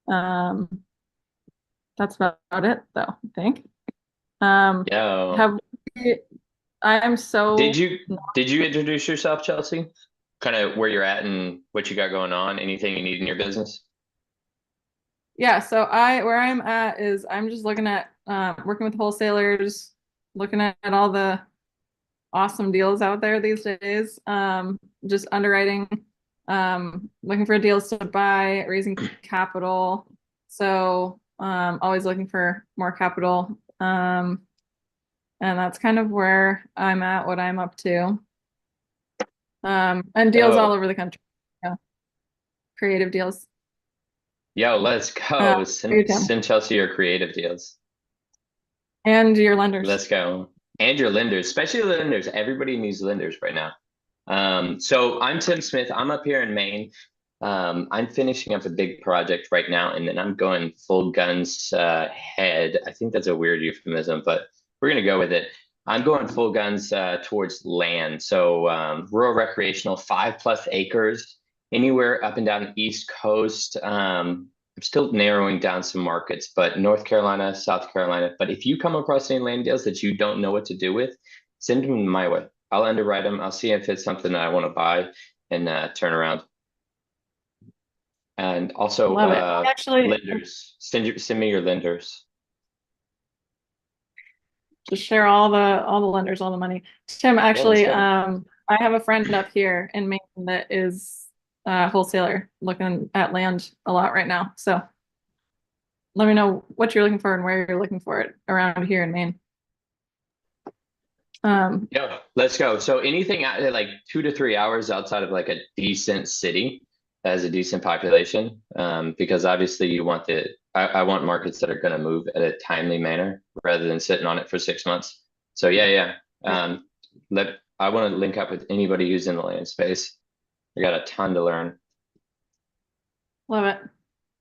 That's about it, though, I think. Um, Yeah. have I am Did so you did you introduce yourself, Chelsea? Kind of where you're at and what you got going on, anything you need in your business? Yeah, so I where I'm at is I'm just looking at working with wholesalers, looking at all the awesome deals out there these days. Just underwriting, looking for deals to buy, raising capital. So always looking for more capital. And that's kind of where I'm at, what I'm up to. And deals all Oh, over the country. Yeah, creative deals. yo, let's go. For you, Tim. Send Chelsea your creative deals. And your lenders. Let's go. And your lenders, especially lenders. Everybody needs lenders right now. So I'm Tim Smith. I'm up here in Maine. I'm finishing up a big project right now, and then I'm going full guns head. I think that's a weird euphemism, but we're gonna go with it. I'm going full guns towards land. So rural recreational, 5+ acres, anywhere up and down the East Coast. I'm still narrowing down some markets, but North Carolina, South Carolina. But if you come across any land deals that you don't know what to do with, send them my way. I'll underwrite them. I'll see if it's something that I want to buy and turn around. And also, Love it. Actually, lenders. Send me your lenders. just share all the lenders, all the money. Tim, Yeah, let's actually, go. I have a friend up here in Maine that is a wholesaler looking at land a lot right now. So let me know what you're looking for and where you're looking for it around here in Maine. Um, Yeah, let's go. So anything out like 2 to 3 hours outside of like a decent city that has a decent population, because obviously you want I want markets that are going to move at a timely manner rather than sitting on it for 6 months. So yeah, yeah. yeah, I want to link up with anybody who's in the land space. I got a ton to learn. love it.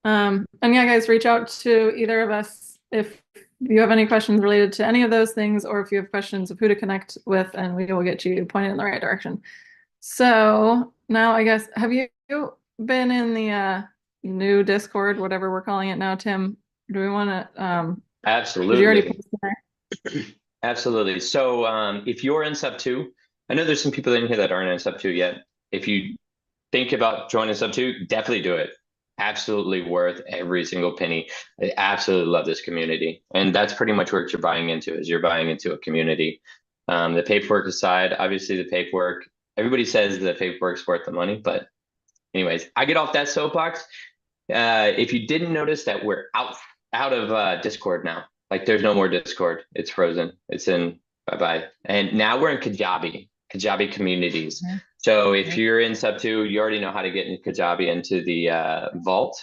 And yeah, guys, reach out to either of us if you have any questions related to any of those things, or if you have questions of who to connect with, and we will get you pointed in the right direction. So now I guess, have you been in the new Discord, whatever we're calling it now, Tim? Do we want to, did you already Absolutely. post in there? Absolutely. So if you're in sub two, I know there's some people in here that aren't in sub two yet. If you think about joining sub two, definitely do it. Absolutely worth every single penny. I absolutely love this community. And that's pretty much what you're buying into is you're buying into a community. The paperwork aside, obviously the paperwork, everybody says the paperwork's worth the money, but anyways, I get off that soapbox. If you didn't notice that we're out of Discord now, like there's no more Discord. It's frozen. It's in bye-bye. And now we're in Kajabi communities. Mhm. So if you're in sub two, you already know how to get in Kajabi into the vault.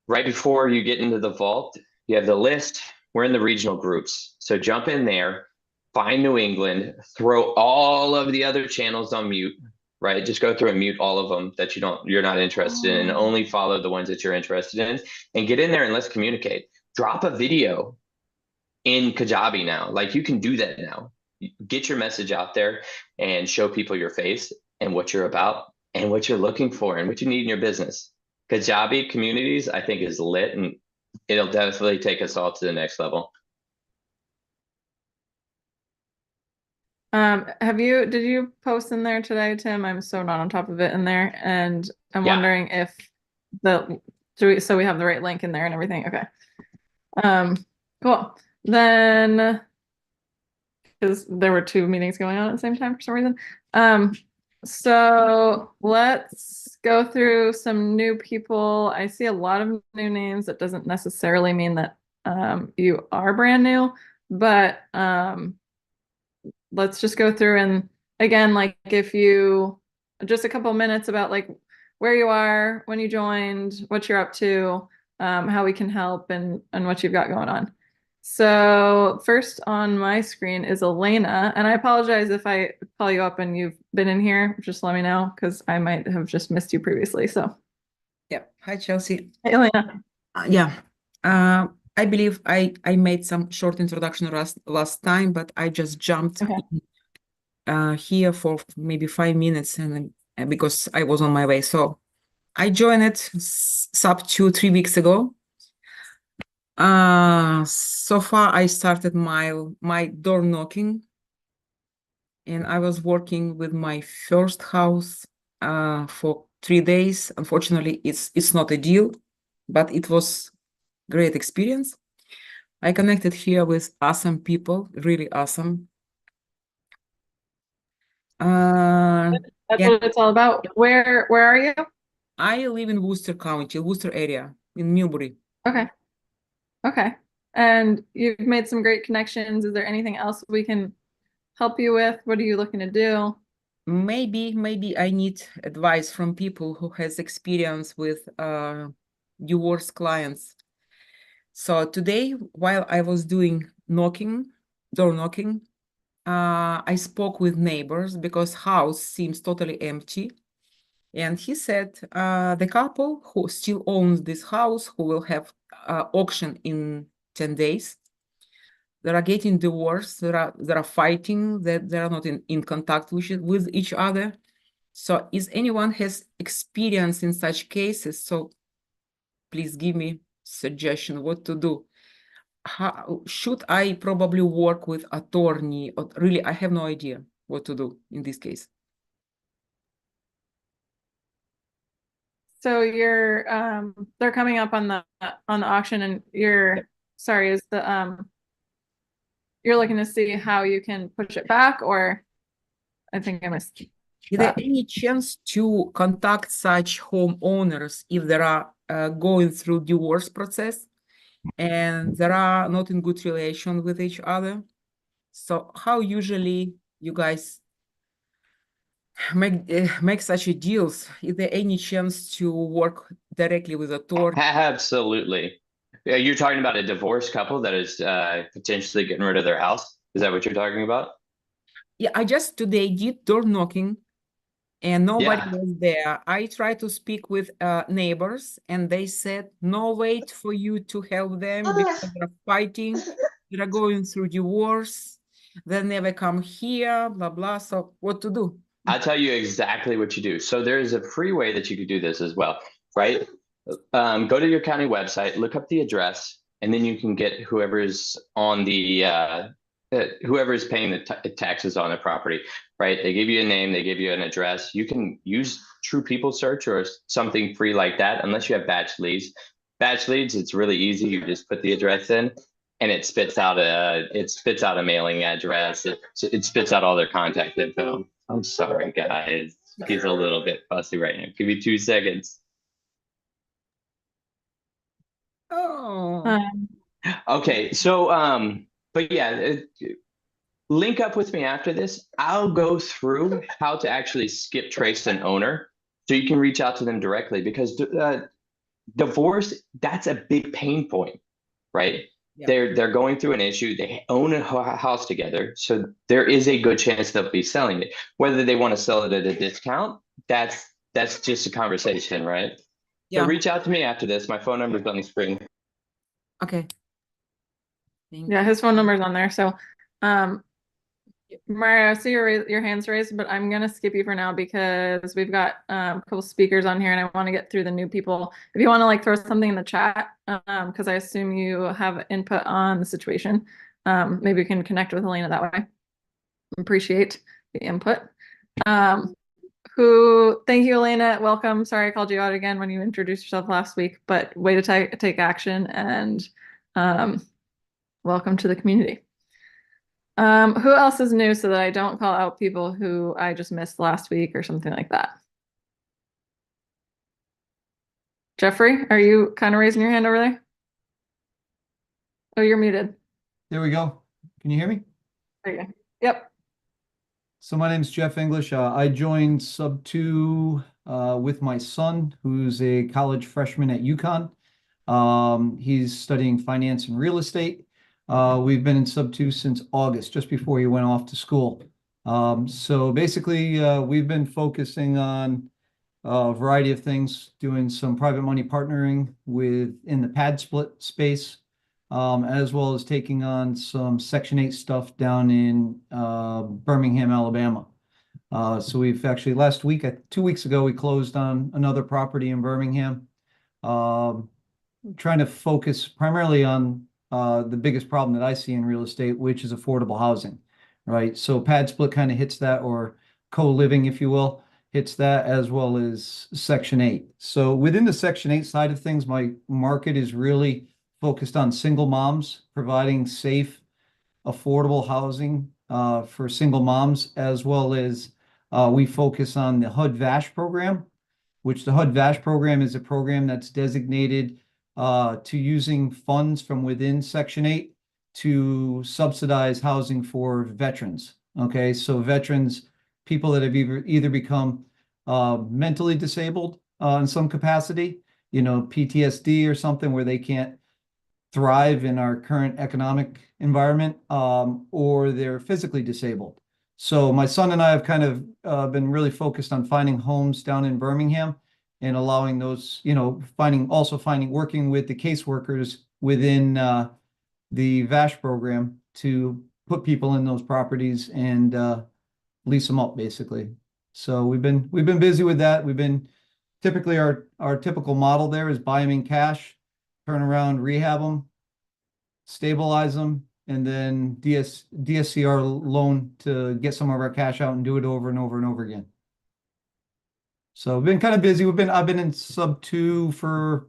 Right before you get into the vault, you have the list. We're in the regional groups. So jump in there, find New England, throw all of the other channels on mute, right? Just go through and mute all of them that you're not interested in, and Oh, only follow the ones that you're interested in, and get in there and let's communicate. Drop a video in Kajabi now. Like you can do that now. Get your message out there and show people your face and what you're about and what you're looking for and what you need in your business. Kajabi communities, I think, is lit and it'll definitely take us all to the next level. did you post in there today, Tim? I'm so not on top of it in there, and I'm Yeah. wondering if so we have the right link in there and everything. Okay. Cool. Then, because there were two meetings going on at the same time for some reason. Um, so let's go through some new people. I see a lot of new names. That doesn't necessarily mean that you are brand new, but let's just go through and again, like if you just a couple minutes about like where you are, when you joined, what you're up to, how we can help, and what you've got going on. So first on my screen is Elena, and I apologize if I call you up and you've been in here. Just let me know because I might have just missed you previously. So, Yeah. Hi, Chelsea. hey, Elena. Yeah. I believe I made some short introduction last time, but I just jumped Okay. here for maybe 5 minutes and because I was on my way. So I joined it Subto 3 weeks ago. So far I started my door knocking, and I was working with my first house for 3 days. Unfortunately, it's not a deal, but it was great experience. I connected here with awesome people, really awesome. That's Yeah, what it's all about. Where are you? I live in Worcester County, Worcester area, in Newbury. Okay. Okay. And you've made some great connections. Is there anything else we can help you with? What are you looking to do? Maybe I need advice from people who has experience with divorce clients. So today, while I was doing door knocking, I spoke with neighbors because house seems totally empty. And he said the couple who still owns this house, who will have auction in 10 days, they are getting divorced, they are fighting, that they are not in contact with each other. So is anyone has experience in such cases? So please give me suggestion what to do. How should I probably work with attorney? Or really, I have no idea what to do in this case. So they're coming up on the auction and sorry, is you're looking to see how you can push it back, or I think I missed Is there that. any chance to contact such homeowners if they are going through divorce process and they are not in good relation with each other? So how usually you guys make such a deals? Is there any chance to work directly with a attorney? Absolutely. Yeah, you're talking about a divorced couple that is potentially getting rid of their house. Is that what you're talking about? Yeah, I just today did door knocking and nobody Yeah. was there. I tried to speak with neighbors, and they said, no wait for you to help them because they're fighting, they're going through divorce, they never come here, blah, blah. So what to do? I'll tell you exactly what you do. So there is a free way that you could do this as well, right? Go to your county website, look up the address, and then you can get whoever's on whoever is paying the taxes on the property, right? They give you a name, they give you an address. You can use True People Search or something free like that, unless you have batch leads. Batch leads, it's really easy. You just put the address in, and it spits out a mailing address. It spits out all their contact info. I'm sorry, guys. He's a little bit fussy right now. Give me 2 seconds. Oh, Um, Okay, so but yeah, link up with me after this. I'll go through how to actually skip trace an owner so you can reach out to them directly because divorce, that's a big pain point, right? yeah, They're going through an issue. They own a house together, so there is a good chance they'll be selling it. Whether they want to sell it at a discount, that's just a conversation, right? So yeah. reach out to me after this. My phone number is on the screen. Okay. Thank yeah, you. his phone number's on there. So, um, Mario, I see your hands raised, but I'm gonna skip you for now because we've got a couple speakers on here, and I want to get through the new people. If you want to like throw something in the chat, because I assume you have input on the situation, maybe we can connect with Elena that way. Appreciate the input. Um, Thank you, Elena. Welcome. Sorry I called you out again when you introduced yourself last week, but way to take action and um, welcome to the community. Who else is new so that I don't call out people who I just missed last week or something like that? Jeffrey, are you kind of raising your hand over there? Oh, you're muted. There we go. Can you hear me? There you go. Yep. So my name is Jeff English. I joined Subto with my son, who's a college freshman at UConn. He's studying finance and real estate. We've been in Subto since August, just before he went off to school. So basically, we've been focusing on a variety of things, doing some private money partnering in the pad split space, as well as taking on some Section 8 stuff down in Birmingham, Alabama. So we've actually last week, 2 weeks ago, we closed on another property in Birmingham. Um, Trying to focus primarily on the biggest problem that I see in real estate, which is affordable housing, right? So pad split kind of hits that, or co-living, if you will, hits that, as well as Section 8. So within the Section 8 side of things, my market is really focused on single moms, providing safe, affordable housing for single moms, as well as we focus on the HUD VASH program, which the HUD VASH program is a program that's designated to using funds from within Section 8 to subsidize housing for veterans. Okay, so veterans, people that have either become mentally disabled in some capacity, PTSD or something where they can't thrive in our current economic environment, or they're physically disabled. So my son and I have kind of been really focused on finding homes down in Birmingham and allowing those, working with the caseworkers within the VASH program to put people in those properties and lease them up, basically. So we've been busy with that. Typically our typical model there is buy them in cash, turn around, rehab them, stabilize them, and then DSCR loan to get some of our cash out and do it over and over and over again. So we've been kind of busy. I've been in Subto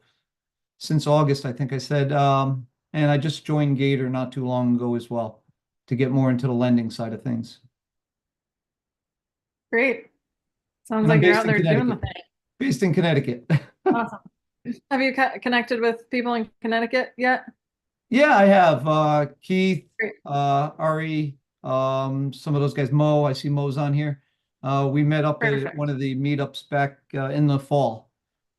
since August, I think I said. And I just joined Gator not too long ago as well to get more into the lending side of things. Great. Sounds And I'm like you're based out in there doing the Connecticut. thing. Based in Connecticut. Awesome. Have you connected with people in Connecticut yet? Yeah, I have Keith, Great. Ari, some of those guys. Mo, I see Mo's on here. We met up at Perfect. one of the meetups back in the fall.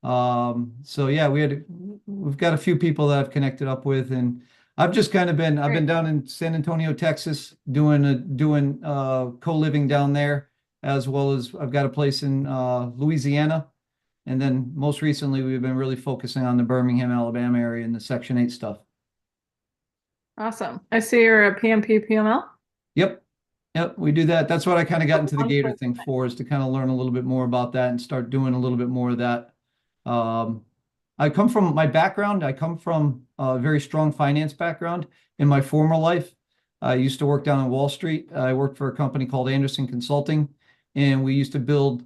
So yeah, we've got a few people that I've connected up with, and I've been Great. down in San Antonio, Texas, doing co-living down there, as well as I've got a place in Louisiana. And then most recently, we've been really focusing on the Birmingham, Alabama area and the Section 8 stuff. Awesome. I see you're a PMP PML. Yep. Yep, we do that. That's what I kind of got into the Gator Wonderful. thing for, is to kind of learn a little bit more about that and start doing a little bit more of that. I come from a very strong finance background in my former life. I used to work down on Wall Street. I worked for a company called Anderson Consulting, and we used to build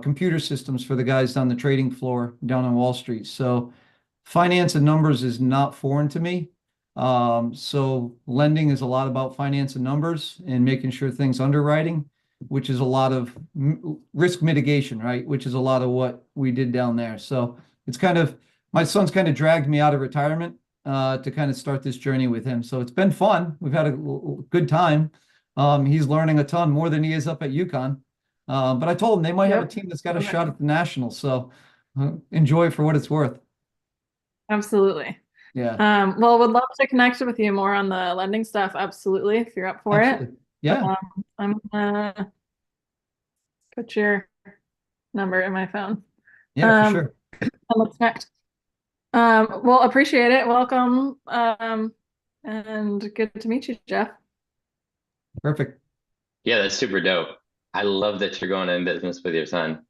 computer systems for the guys down the trading floor down on Wall Street. So finance and numbers is not foreign to me. So lending is a lot about finance and numbers and making sure things underwriting, which is a lot of risk mitigation, right? Which is a lot of what we did down there. So my son's kind of dragged me out of retirement to kind of start this journey with him. So it's been fun. We've had a good time. He's learning a ton more than he is up at UConn. But I told him they might have a Yep. team that's got a shot at the Nationals. So enjoy it for what it's worth. Absolutely. Yeah. Well, would love to connect with you more on the lending stuff. Absolutely, if you're up for it. Absolutely. Yeah. I'm gonna put your number in my phone. Yeah, for sure. And let's connect. Well, appreciate it. Welcome. And good to meet you, Jeff. Perfect. Yeah, that's super dope. I love that you're going in business with your son.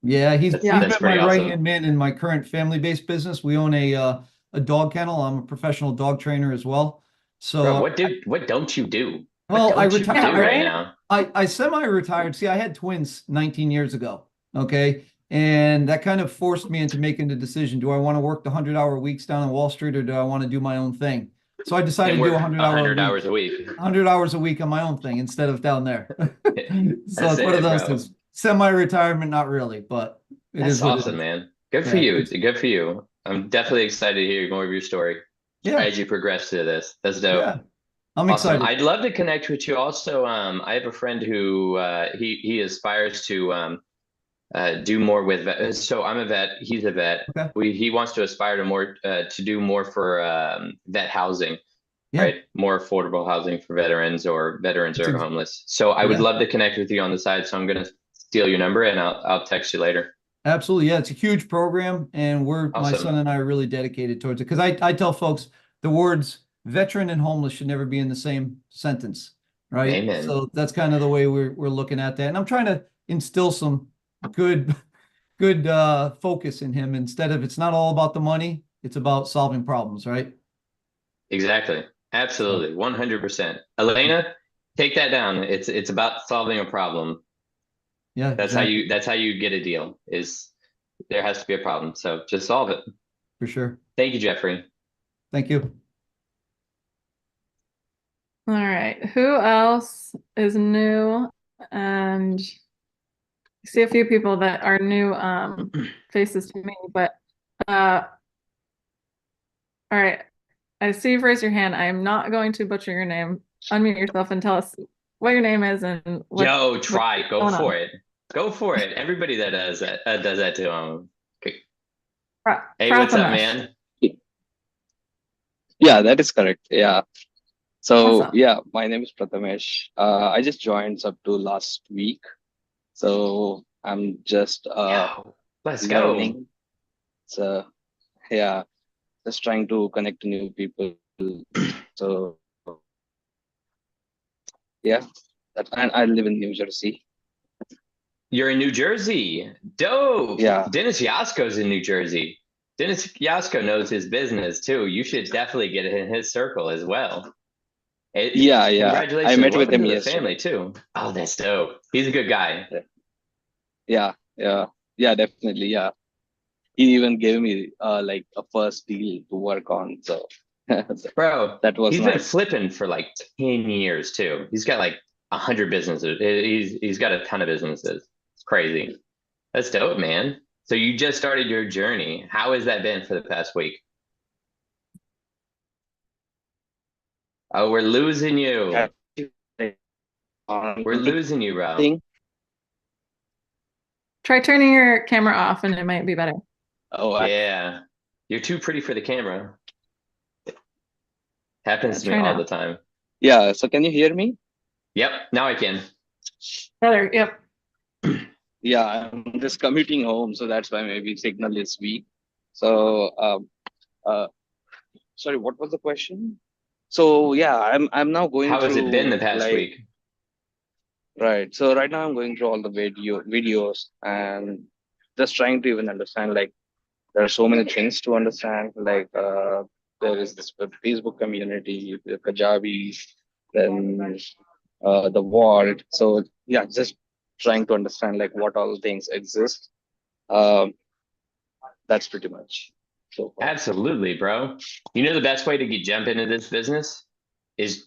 Yeah, he's Yeah. been That's my pretty awesome. right-hand man in my current family-based business. We own a dog kennel. I'm a professional dog trainer as well. So Bro, what don't you do? well, What I don't you retired do right right? now? I semi-retired. See, I had twins 19 years ago. Okay. And that kind of forced me into making the decision. Do I want to work the 100-hour weeks down on Wall Street, or do I want to do my own thing? So I decided And to do work 100 hours a week. 100 hours a week on my own thing instead of down there. So That's it's one of it, those bro. things. Semi-retirement, not really, but it That's is what it awesome, is. man. Good for Yeah, you. it's- Good for you. I'm definitely excited to hear more of your story Yeah, as you progress to this. That's dope. yeah. I'm Awesome. excited. I'd love to connect with you also. I have a friend who he aspires to do more with so I'm a vet, he's a vet. Okay. He wants to aspire to do more for vet housing, Yeah. right? More affordable housing for veterans or veterans That's who are ex- homeless. So I would Yeah. love to connect with you on the side. So I'm gonna steal your number and I'll text you later. Absolutely. Yeah, it's a huge program, and my Awesome. son and I are really dedicated towards it. Because I tell folks the words veteran and homeless should never be in the same sentence, right? Amen. So that's kind of the way we're looking at that. And I'm trying to instill some good focus in him instead of it's not all about the money, it's about solving problems, right? Exactly. Absolutely. 100%. Elena, take that down. It's about solving a problem. Yeah, exactly. That's how you get a deal, is there has to be a problem. So just solve it. For sure. Thank you, Jeffrey. Thank you. All right. Who else is new? And I see a few people that are new faces to me, but all right. I see you've raised your hand. I am not going to butcher your name. Unmute yourself and tell us what your name is and Yo, what's try. Go going for on. it. Go for it. Everybody that does that to him. Okay. Hey, what's up, Prathamesh. man? Yeah, that is correct. Yeah. So Awesome. yeah, my name is Prathamesh. I just joined Subto last week. So I'm just Yo, let's go. learning. So yeah, just trying to connect to new people. So yeah, and I live in New Jersey. You're in New Jersey. Dope. Yeah. Dennis Yasko's in New Jersey. Dennis Yasko knows his business too. You should definitely get in his circle as well. Yeah. I Congratulations. met with Welcome him to the yesterday. family too. Oh, that's dope. He's a good guy. Yeah. Definitely. Yeah. He even gave me like a first deal to work on. So Bro, that was he's been nice. flipping for like 10 years too. He's got like 100 businesses. He's got a ton of businesses. It's crazy. That's dope, man. So you just started your journey. How has that been for the past week? Oh, we're losing you. We're losing you, bro. Thing. Try turning your camera off and it might be better. Oh, Yeah. You're too pretty for the camera. Happens to me Try all now. the time. yeah. So can you hear me? Yep, now I can. Better. Yep. Yeah, I'm just commuting home, so that's why maybe signal is weak. So, uh, sorry, what was the question? So yeah, I'm now going How has it been the through past like week? right. So right now I'm going through all the videos and just trying to even understand like there are so many things to understand. Like there is this Facebook community, the Kajabi, then the vault. So yeah, just trying to understand like what all things exist. Um, that's pretty much so far. Absolutely, bro. You know the best way to jump into this business is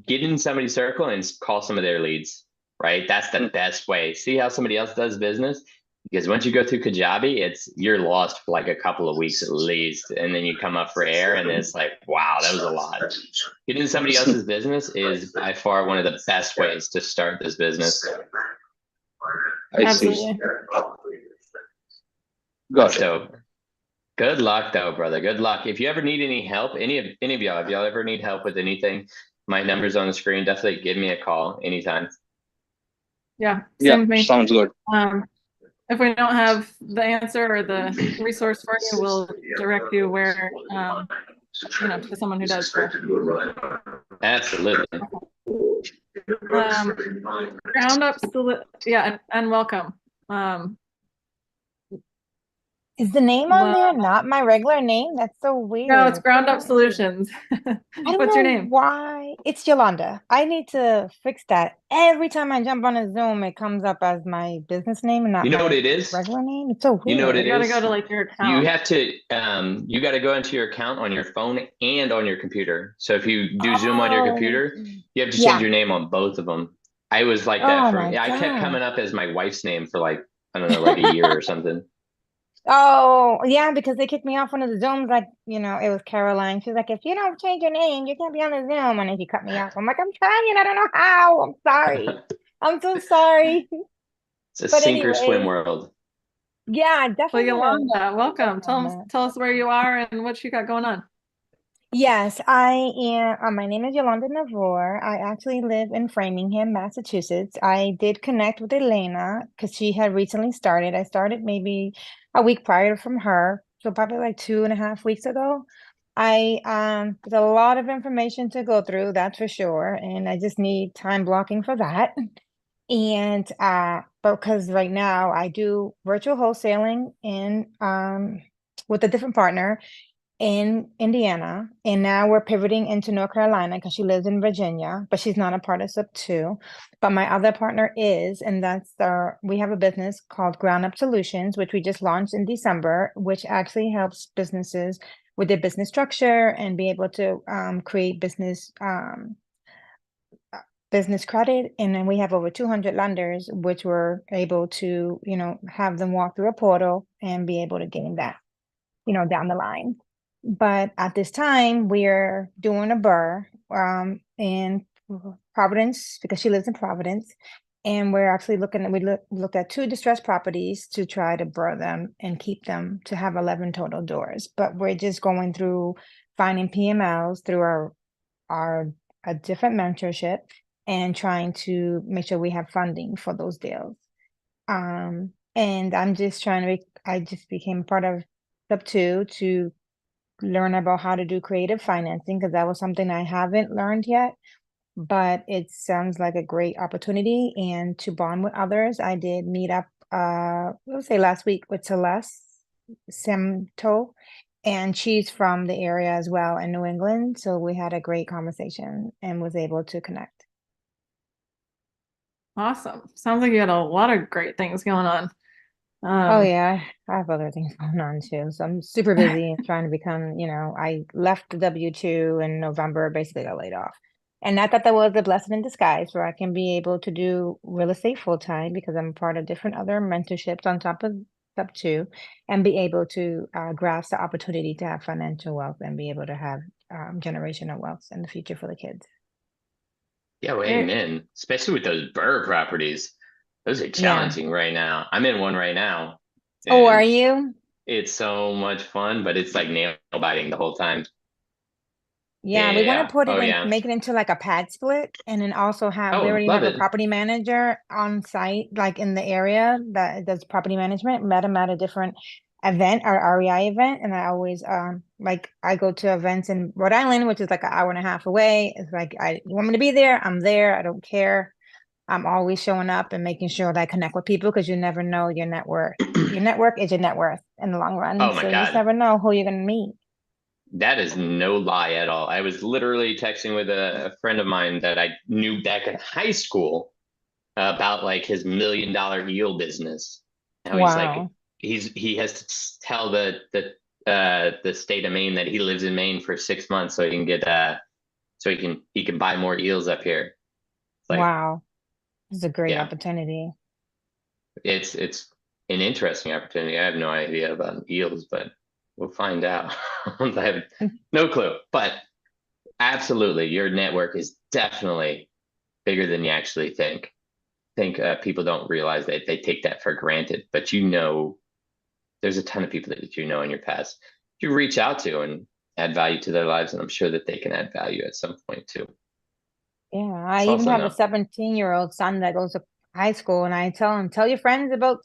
get in somebody's circle and call some of their leads, right? That's the best way. See how somebody else does business? Because once you go through Kajabi, you're lost for like a couple of weeks at least, and then you come up for air, and it's like, wow, that was a lot. Getting in somebody else's business is by far one of the best ways to start this business. I see. Absolutely. Got it. So good luck though, brother. Good luck. If you ever need any help, any of y'all, if y'all ever need help with anything, my number's on the screen. Definitely give me a call anytime. Yeah. Yeah, Same with me. sounds good. If we don't have the answer or the resource for you, we'll direct you where, to someone who does. So. Absolutely. Ground up, yeah, and welcome. Is the name on there not my regular name? That's so weird. No, it's Ground Up Solutions. I don't What's know your name? why. It's Yolanda. I need to fix that. Every time I jump on a Zoom, it comes up as my business name and not You know my what it is? regular name. It's so weird. You know what it You gotta is? go to like your You account. have to you got to go into your account on your phone and on your computer. So if you do Zoom on your computer, you have to change your name on both of them. I was like that for I kept coming up as my wife's name for like, I don't know, like a year or something. Oh, yeah, because they kicked me off one of the Zooms. Like, it was Caroline. She's like, if you don't change your name, you can't be on the Zoom. And then she cut me off. I'm like, I'm trying. I don't know how. I'm sorry. I'm so sorry. It's a But sink or swim anyway. world. Yeah, Well, definitely. Yolanda, welcome. Tell us where you are and what you got going on. Yes, I am. My name is Yolanda Navor. I actually live in Framingham, Massachusetts. I did connect with Elena because she had recently started. I started maybe a week prior from her, so probably like 2.5 weeks ago. There's a lot of information to go through, that's for sure, and I just need time blocking for that. And because right now I do virtual wholesaling in with a different partner in Indiana, and now we're pivoting into North Carolina because she lives in Virginia, but she's not a part of SUP2. But my other partner is, and we have a business called Ground Up Solutions, which we just launched in December, which actually helps businesses with their business structure and be able to create business credit. And then we have over 200 lenders, which we're able to, have them walk through a portal and be able to gain that, down the line. But at this time, we're doing a burr in Providence because she lives in Providence. And we're actually looked at 2 distressed properties to try to burr them and keep them to have 11 total doors. But we're just going through finding PMLs through a different mentorship and trying to make sure we have funding for those deals. And I'm just I just became part of Subto to learn about how to do creative financing because that was something I haven't learned yet, but it sounds like a great opportunity. And to bond with others, I did meet up, let's say last week with Celeste Subto, and she's from the area as well in New England. So we had a great conversation and was able to connect. Awesome. Sounds like you had a lot of great things going on. Oh yeah, I have other things going on too. So I'm super busy and trying to become, I left the W-2 in November, basically got laid off. And I thought that was a blessing in disguise where I can be able to do real estate full time because I'm part of different other mentorships on top of Sub2 and be able to grasp the opportunity to have financial wealth and be able to have generational wealth in the future for the kids. Yeah, well, Great. amen. Especially with those burr properties. Those are Yeah. challenging right now. I'm in one right now. Oh, are And you? it's so much fun, but it's like nail biting the whole time. Yeah, we want to Yeah. put it Oh, in, yeah. make it into like a pad split, and then also we Oh, already love have a it. property manager on site, like in the area that does property management. Met him at a different event, our REI event, and I always like I go to events in Rhode Island, which is like an hour and a half away. It's like you want me to be there, I'm there. I don't care. I'm always showing up and making sure that I connect with people because you never know your network. Your network is your net worth in the long run. Oh my So you just God. never know who you're gonna meet. That is no lie at all. I was literally texting with a friend of mine that I knew back in high school about like his $1 million eel business. Now he's like, Wow. he has to tell the state of Maine that he lives in Maine for 6 months so he can get so he can buy more eels up here. It's like, Wow. This is a great yeah, opportunity. it's an interesting opportunity. I have no idea about eels, but we'll find out. I have no clue, but absolutely, your network is definitely bigger than you actually think. People don't realize that they take that for granted, but there's a ton of people that you know in your past you reach out to and add value to their lives, and I'm sure that they can add value at some point too. Yeah, I It's even also have a no. 17-year-old son that goes to high school, and I tell him, tell your friends about,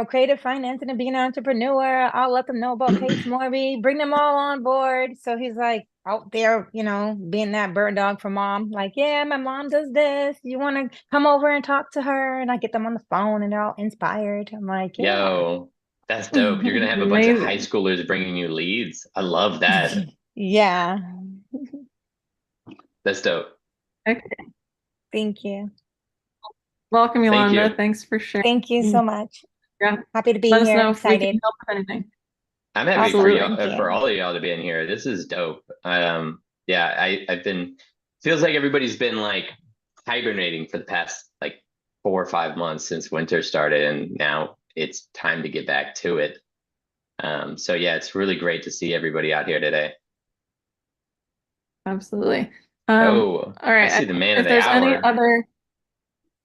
creative financing and being an entrepreneur. I'll let them know about Pace Morby, bring them all on board. So he's like out there, being that bird dog for mom. Like, yeah, my mom does this. You want to come over and talk to her? And I get them on the phone, and they're all inspired. I'm like, yeah. Yo, that's dope. You're gonna have a bunch of high Amazing. schoolers bringing you leads. I love that. Yeah. That's dope. Okay. Thank you. Welcome, Thank you. Yolanda. Thanks for sharing. Thank you so much. Yeah. Happy to be Let us here. know if we can Excited. help with anything. I'm happy for Absolutely. y'all, Thank for you. all of y'all to be in here. This is dope. Yeah, I've been feels like everybody's been like hibernating for the past like 4 or 5 months since winter started, and now it's time to get back to it. So yeah, it's really great to see everybody out here today. Absolutely. Oh, All right. I see the man of If the there's any hour. other,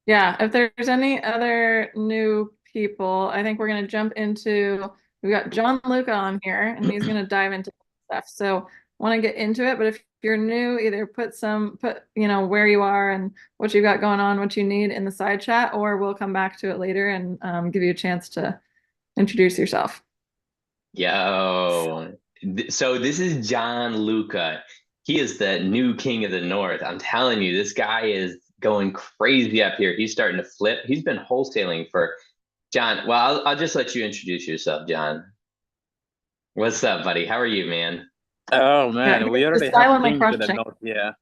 yeah, if there's any other new people, I think we're going to jump into, we've got John Luca on here and he's going to dive into stuff. So want to get into it, but if you're new, either put, where you are and what you've got going on, what you need in the side chat, or we'll come back to it later and give you a chance to introduce yourself. Yo, so this is John Luca. He is the new king of the North. I'm telling you, this guy is going crazy up here. He's starting to flip. He's been wholesaling for John. Well, I'll just let you introduce yourself, John. What's up, buddy? How are you, man? Oh Yeah, man, we just already have silently kings in the crushing. north, yeah.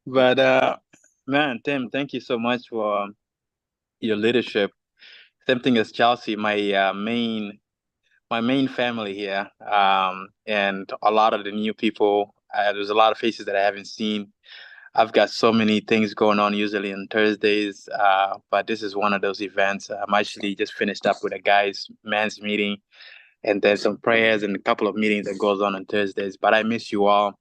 But man, Tim, thank you so much for your leadership. Same thing as Chelsea, my main family here, and a lot of the new people. There's a lot of faces that I haven't seen. I've got so many things going on usually on Thursdays, but this is one of those events. I'm actually just finished up with a guys' men's meeting, and there's some prayers and a couple of meetings that goes on Thursdays. But I miss you all.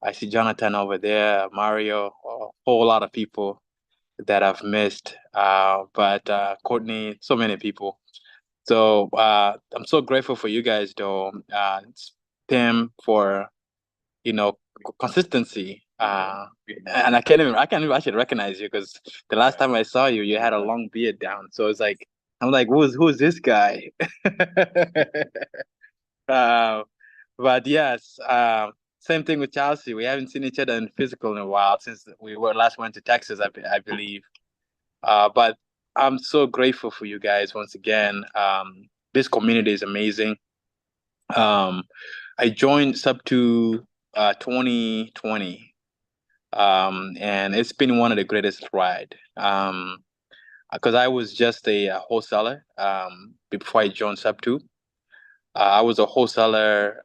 I see Jonathan over there, Mario, a whole lot of people that I've missed. But Courtney, so many people. So I'm so grateful for you guys, though. Tim, for consistency. And I can't even actually recognize you because the last time I saw you, you had a long beard down. So it's like I'm like, who's this guy? Uh, but yes, same thing with Chelsea. We haven't seen each other in physical in a while since we were last went to Texas, I believe. But I'm so grateful for you guys once again. This community is amazing. Um, I joined Subto 2020, and it's been one of the greatest ride. Because I was just a wholesaler before I joined Subto. I was a wholesaler.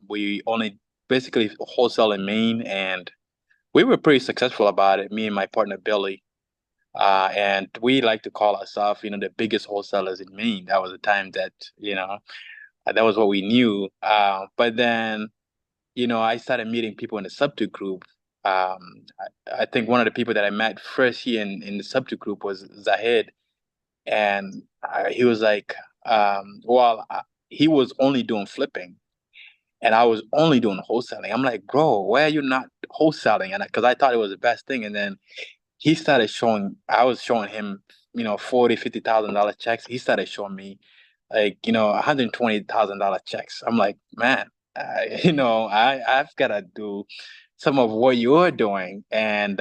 We only basically wholesale in Maine, and we were pretty successful about it. Me and my partner Billy, and we like to call ourselves, the biggest wholesalers in Maine. That was the time that that was what we knew. But then, I started meeting people in the Subto group. I think one of the people that I met first here in the Subto group was Zahid, and he was like, he was only doing flipping and I was only doing wholesaling. I'm like, bro, why are you not wholesaling? And because I thought it was the best thing. And then he started showing, I was showing him, $40,000, $50,000 checks. He started showing me like, $120,000 checks. I'm like, man, I've got to do some of what you're doing. And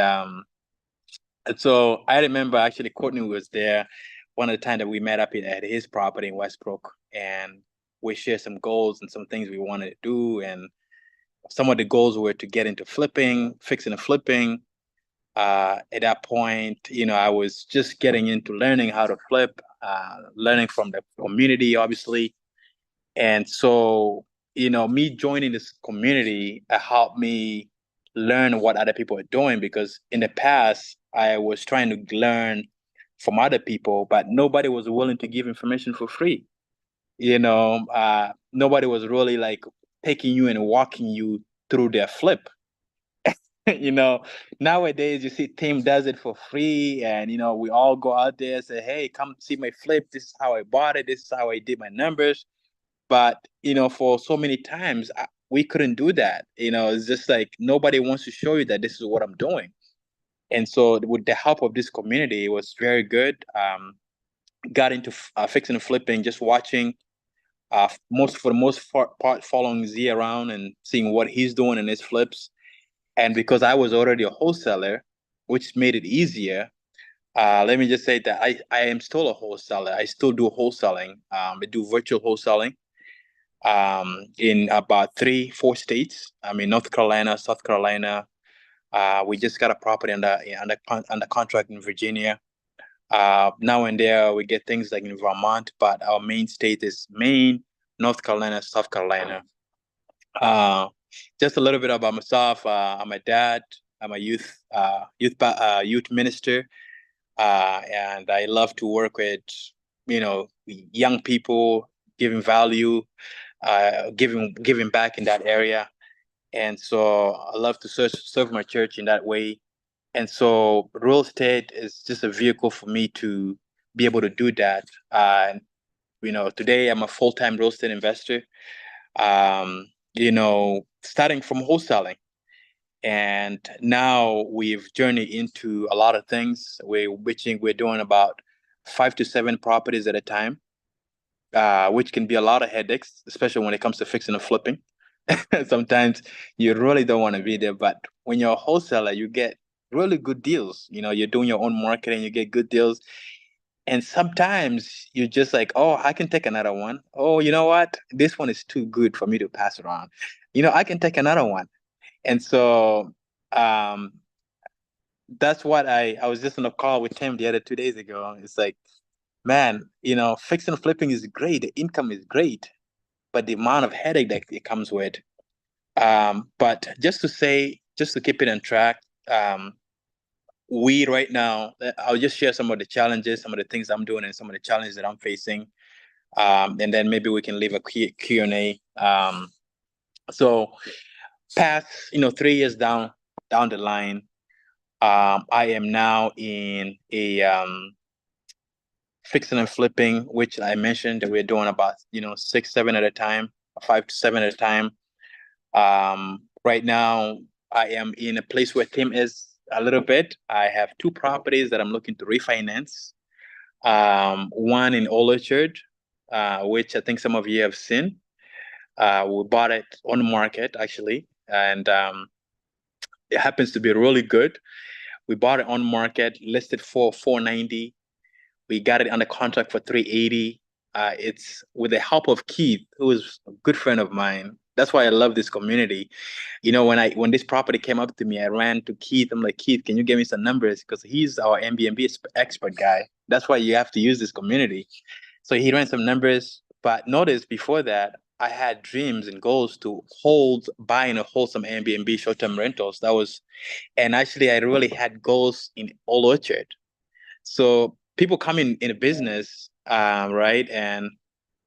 so I remember actually Courtney was there one of the time that we met up at his property in Westbrook, and we shared some goals and some things we wanted to do. And some of the goals were to get into flipping, fixing and flipping. At that point, I was just getting into learning how to flip, learning from the community, obviously. And so, me joining this community helped me learn what other people are doing because in the past, I was trying to learn from other people, but nobody was willing to give information for free. Nobody was really like taking you and walking you through their flip. you know Nowadays you see Tim does it for free, and we all go out there and say, hey, come see my flip, this is how I bought it, this is how I did my numbers. But for so many times we couldn't do that. It's just like nobody wants to show you that this is what I'm doing. And so with the help of this community, it was very good. Got into fixing and flipping, just watching for the most part following Z around and seeing what he's doing in his flips. And because I was already a wholesaler, which made it easier, let me just say that I am still a wholesaler. I still do wholesaling. I do virtual wholesaling in about 3-4 states. I mean, North Carolina, South Carolina. We just got a property under contract in Virginia. Now and there, we get things like in Vermont, but our main state is Maine, North Carolina, South Carolina. Just a little bit about myself. I'm a dad. I'm a youth minister, and I love to work with young people, giving value, giving back in that area. And so I love to serve my church in that way. And so real estate is just a vehicle for me to be able to do that. Today I'm a full-time real estate investor. Starting from wholesaling. And now we've journeyed into a lot of things. We're doing about 5 to 7 properties at a time, which can be a lot of headaches, especially when it comes to fixing and flipping. Sometimes you really don't want to be there, but when you're a wholesaler, you get really good deals. You know, you're doing your own marketing, you get good deals. And sometimes you're just like, oh, I can take another one. Oh, you know what? This one is too good for me to pass around. You know, I can take another one. And so um, that's what I was just on a call with Tim the other 2 days ago. It's like, man, you know, fixing and flipping is great. The income is great, but the amount of headache that it comes with. But just to keep it on track, we right now, I'll just share some of the challenges, some of the things I'm doing, and some of the challenges that I'm facing. And then maybe we can leave a Q&A. So past, 3 years down the line, I am now in a fixing and flipping, which I mentioned that we're doing about 6, 7 at a time, 5 to 7 at a time. Right now, I am in a place where Tim is a little bit. I have 2 properties that I'm looking to refinance. One in Old Orchard, which I think some of you have seen. We bought it on the market actually, and it happens to be really good. We bought it on market, listed for 490. We got it under contract for 380. It's with the help of Keith, who is a good friend of mine. That's why I love this community. When this property came up to me, I ran to Keith. I'm like, Keith, can you give me some numbers? Because he's our Airbnb expert guy. That's why you have to use this community. So he ran some numbers. But notice before that, I had dreams and goals to buy and hold some Airbnb short-term rentals. And actually I really had goals in Old Orchard. So people come in a business, right? And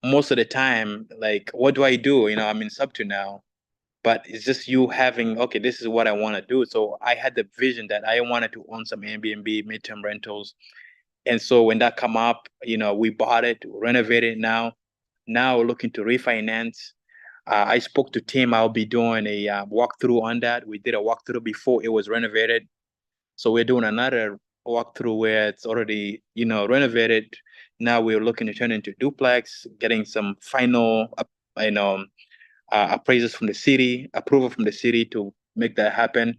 most of the time, like, what do I do? I'm in Subto now, but it's just you having, okay, this is what I want to do. So I had the vision that I wanted to own some Airbnb midterm rentals. And so when that come up, we bought it, renovated it now. Now we're looking to refinance. I spoke to Tim. I'll be doing a walkthrough on that. We did a walkthrough before it was renovated. So we're doing another walkthrough where it's already, renovated. Now we're looking to turn into duplex, getting some final, appraisals from the city, approval from the city to make that happen.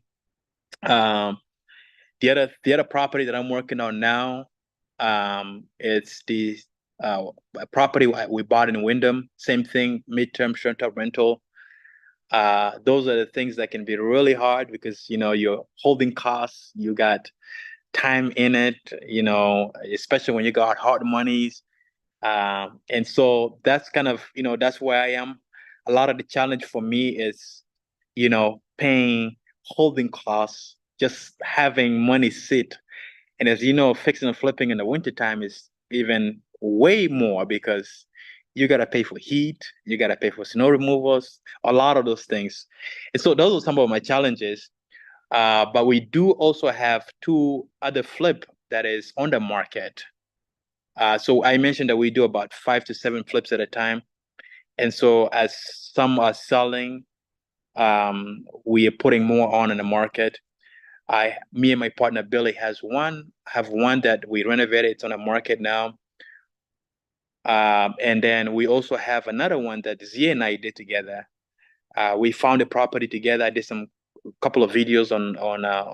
The other property that I'm working on now, it's the property we bought in Wyndham. Same thing, midterm short-term rental. Those are the things that can be really hard because you're holding costs, you got time in it, especially when you got hard monies. And so that's kind of, that's where I am. A lot of the challenge for me is, paying holding costs, just having money sit. And as you know, fixing and flipping in the wintertime is even way more because you got to pay for heat, you got to pay for snow removals, a lot of those things. And so those are some of my challenges. But we do also have 2 other flip that is on the market. So I mentioned that we do about 5 to 7 flips at a time. And so as some are selling, we are putting more on in the market. Me and my partner Billy have one that we renovated. It's on the market now. And then we also have another one that Zia and I did together. We found a property together. I did a couple of videos on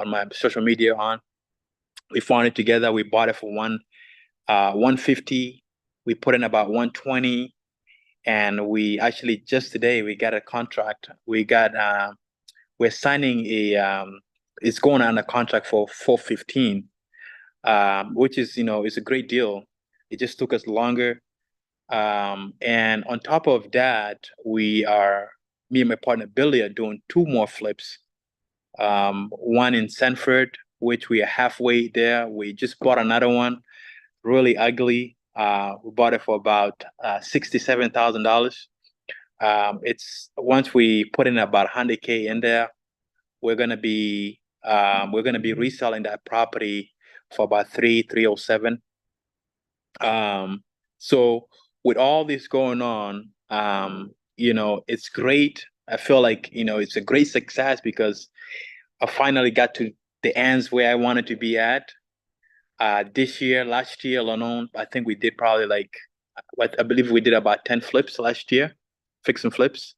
my social media on. We found it together. We bought it for 150. We put in about 120, and we actually just today we got a contract. We're signing it's going on a contract for 415, which is is a great deal. It just took us longer. And on top of that, me and my partner Billy are doing 2 more flips. One in Sanford, which we are halfway there. We just bought another one, really ugly. We bought it for about $67,000. It's once we put in about 100K in there, we're gonna be reselling that property for about 307. So with all this going on, it's great. I feel like it's a great success because I finally got to the ends where I wanted to be at. Last year alone, I think we did probably I believe we did about 10 flips last year, fix and flips,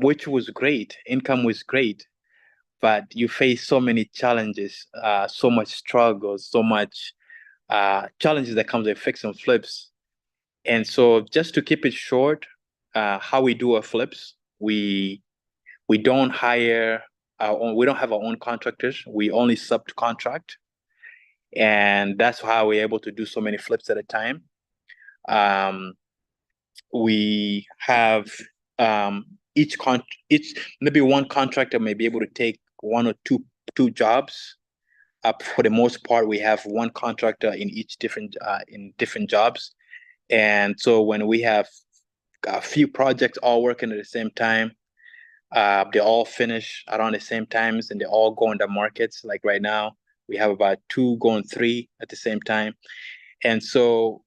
which was great. Income was great. but you face so many challenges, so much struggle, so much challenges that comes with fix and flips. And so just to keep it short, how we do our flips, we don't hire our own, we don't have our own contractors. We only subcontract. And that's how we're able to do so many flips at a time. We have each maybe one contractor may be able to take one or two jobs. For the most part, we have one contractor in each different jobs. And so when we have a few projects all working at the same time, they all finish around the same times and they all go in the markets. Like right now, we have about 2 going 3 at the same time. And so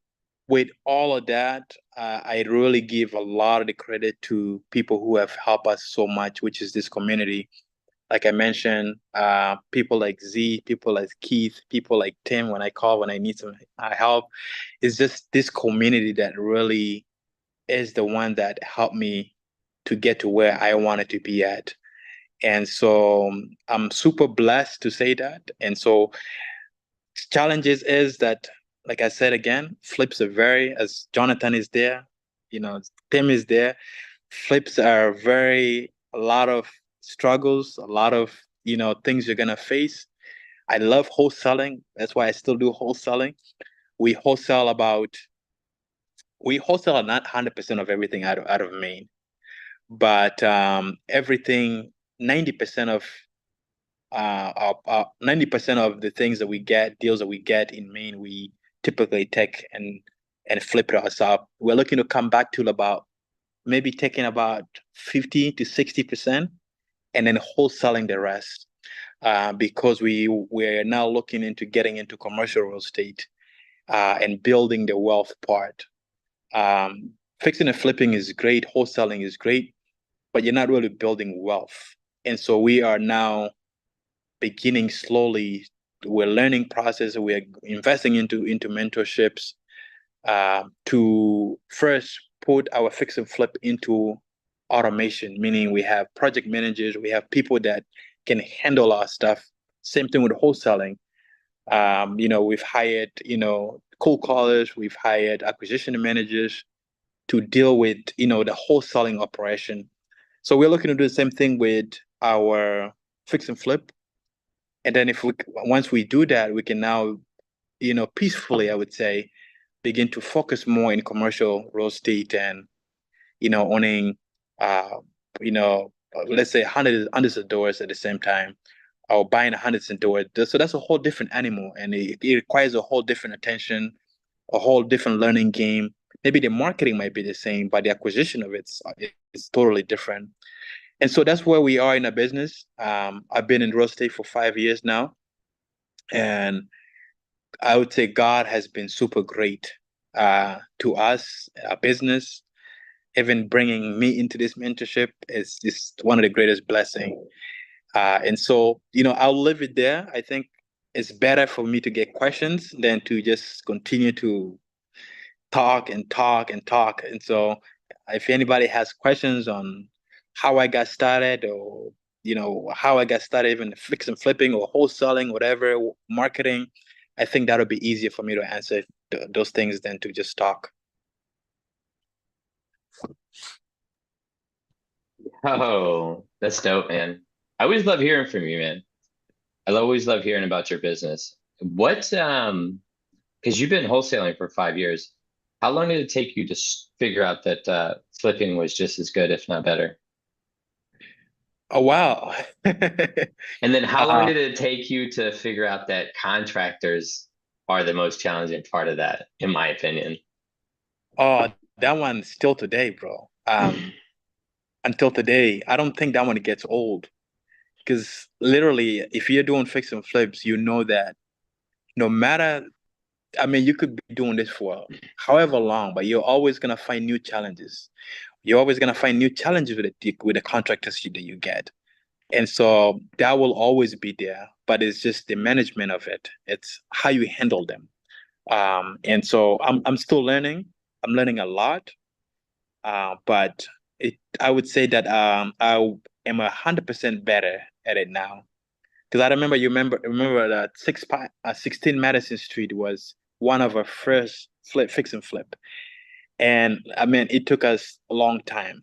with all of that, I really give a lot of the credit to people who have helped us so much, which is this community. Like I mentioned, people like Z, people like Keith, people like Tim, when I need some help. It's just this community that really is the one that helped me to get to where I wanted to be at. And so I'm super blessed to say that. And so challenges is that, like I said again, flips are very, as Jonathan is there, Tim is there, flips are a lot of struggles, a lot of, things you're gonna face. I love wholesaling. That's why I still do wholesaling. We wholesale not 100% of everything out of Maine, but everything, 90% of 90% of the things that we get, deals that we get in Maine, we typically take and flip it ourselves. We're looking to come back to about maybe taking about 50 to 60% and then wholesaling the rest. Because we're now looking into getting into commercial real estate and building the wealth part. Fixing and flipping is great, wholesaling is great, but you're not really building wealth. And so we are now beginning slowly. We're learning process. We're investing into mentorships to first put our fix and flip into automation, meaning we have project managers, we have people that can handle our stuff. Same thing with wholesaling. We've hired, cold callers, we've hired acquisition managers to deal with, the wholesaling operation. So we're looking to do the same thing with our fix and flip. And then once we do that, we can now, peacefully, I would say, begin to focus more in commercial real estate and, owning, let's say hundreds of doors at the same time, or buying hundreds of doors. So that's a whole different animal, and it requires a whole different attention, a whole different learning game. Maybe the marketing might be the same, but the acquisition of it's totally different. And so that's where we are in our business. I've been in real estate for 5 years now, and I would say God has been super great to us, our business. Even bringing me into this mentorship is just one of the greatest blessings. And so, I'll leave it there. I think it's better for me to get questions than to just continue to talk and talk and talk. And so, if anybody has questions on how I got started, or how I got started, even fix and flipping or wholesaling, whatever, marketing, I think that'll be easier for me to answer those things than to just talk. Oh, that's dope, man. I always love hearing from you, man. I always love hearing about your business. Because you've been wholesaling for 5 years. How long did it take you to figure out that flipping was just as good, if not better? Oh, wow. And then how long did it take you to figure out that contractors are the most challenging part of that, in my opinion? Oh, that one still today, bro. Until today, I don't think that one gets old. Because literally, if you're doing fix and flips, you know that no matter, I mean, you could be doing this for however long, but you're always gonna find new challenges. You're always gonna find new challenges with the contractors that you get. And so that will always be there, but it's just the management of it. It's how you handle them. And so I'm still learning. I'm learning a lot. But I would say that I am 100% better at it now. Because I remember that 16 Madison Street was one of our first fix and flip. And I mean, it took us a long time.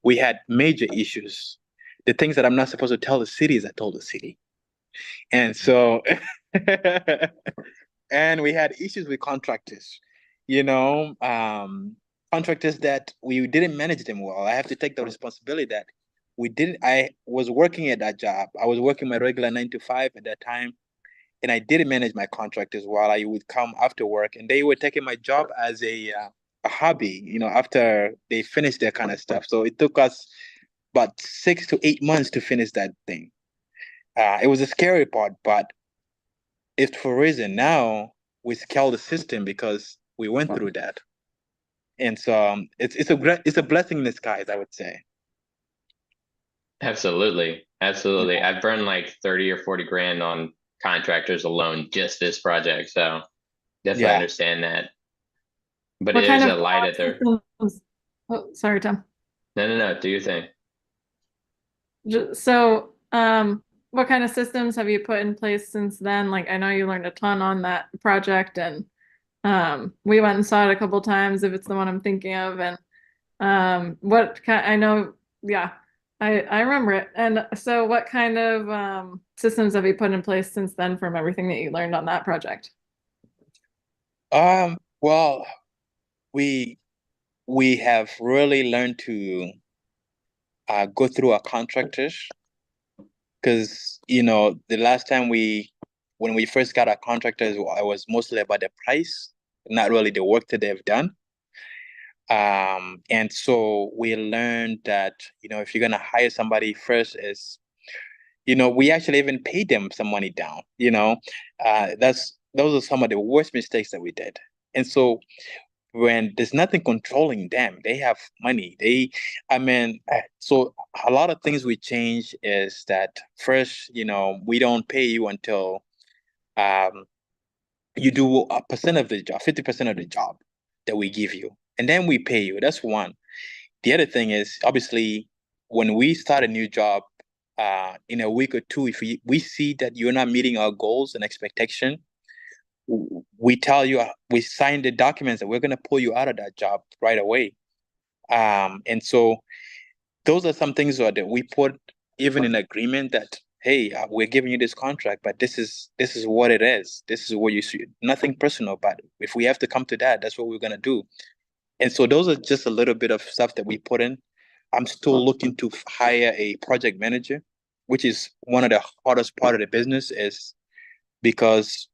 We had major issues. The things that I'm not supposed to tell the city is I told the city. And so, and we had issues with contractors, you know, contractors that we didn't manage them well. I have to take the responsibility that I was working at that job. I was working my regular 9 to 5 at that time, and I didn't manage my contractors while I would come after work, and they were taking my job as a hobby, you know, after they finished their kind of stuff. So it took us about 6 to 8 months to finish that thing. It was a scary part, but it's for a reason. Now we scale the system because we went through that, and so it's a blessing in disguise, I would say. Absolutely. Absolutely. I've burned like 30 or 40 grand on contractors alone, just this project. So definitely understand that. But What there's kind a of light at there. systems? Oh, sorry, Tom. No. Do your thing. So, what kind of systems have you put in place since then? Like, I know you learned a ton on that project, and we went and saw it a couple times, if it's the one I'm thinking of. And what kind? I know, yeah, I remember it. And so, what kind of systems have you put in place since then from everything that you learned on that project? Well, we have really learned to go through our contractors, because you know the last time when we first got our contractors, it was mostly about the price, not really the work that they've done. And so we learned that, you know, if you're gonna hire somebody first, is, you know, we actually even paid them some money down. You know, those are some of the worst mistakes that we did. And so when there's nothing controlling them, they have money. So a lot of things we change is that first, you know, we don't pay you until um, you do a percent of the job, 50% of the job that we give you, and then we pay you. That's one. The other thing is, obviously, when we start a new job, in a week or two, if we see that you're not meeting our goals and expectation, we tell you, we sign the documents that we're going to pull you out of that job right away. And so those are some things that we put even in agreement that, hey, we're giving you this contract, but this is what it is. This is what you see. Nothing personal, but if we have to come to that, that's what we're going to do. And so those are just a little bit of stuff that we put in. I'm still looking to hire a project manager, which is one of the hardest part of the business, is because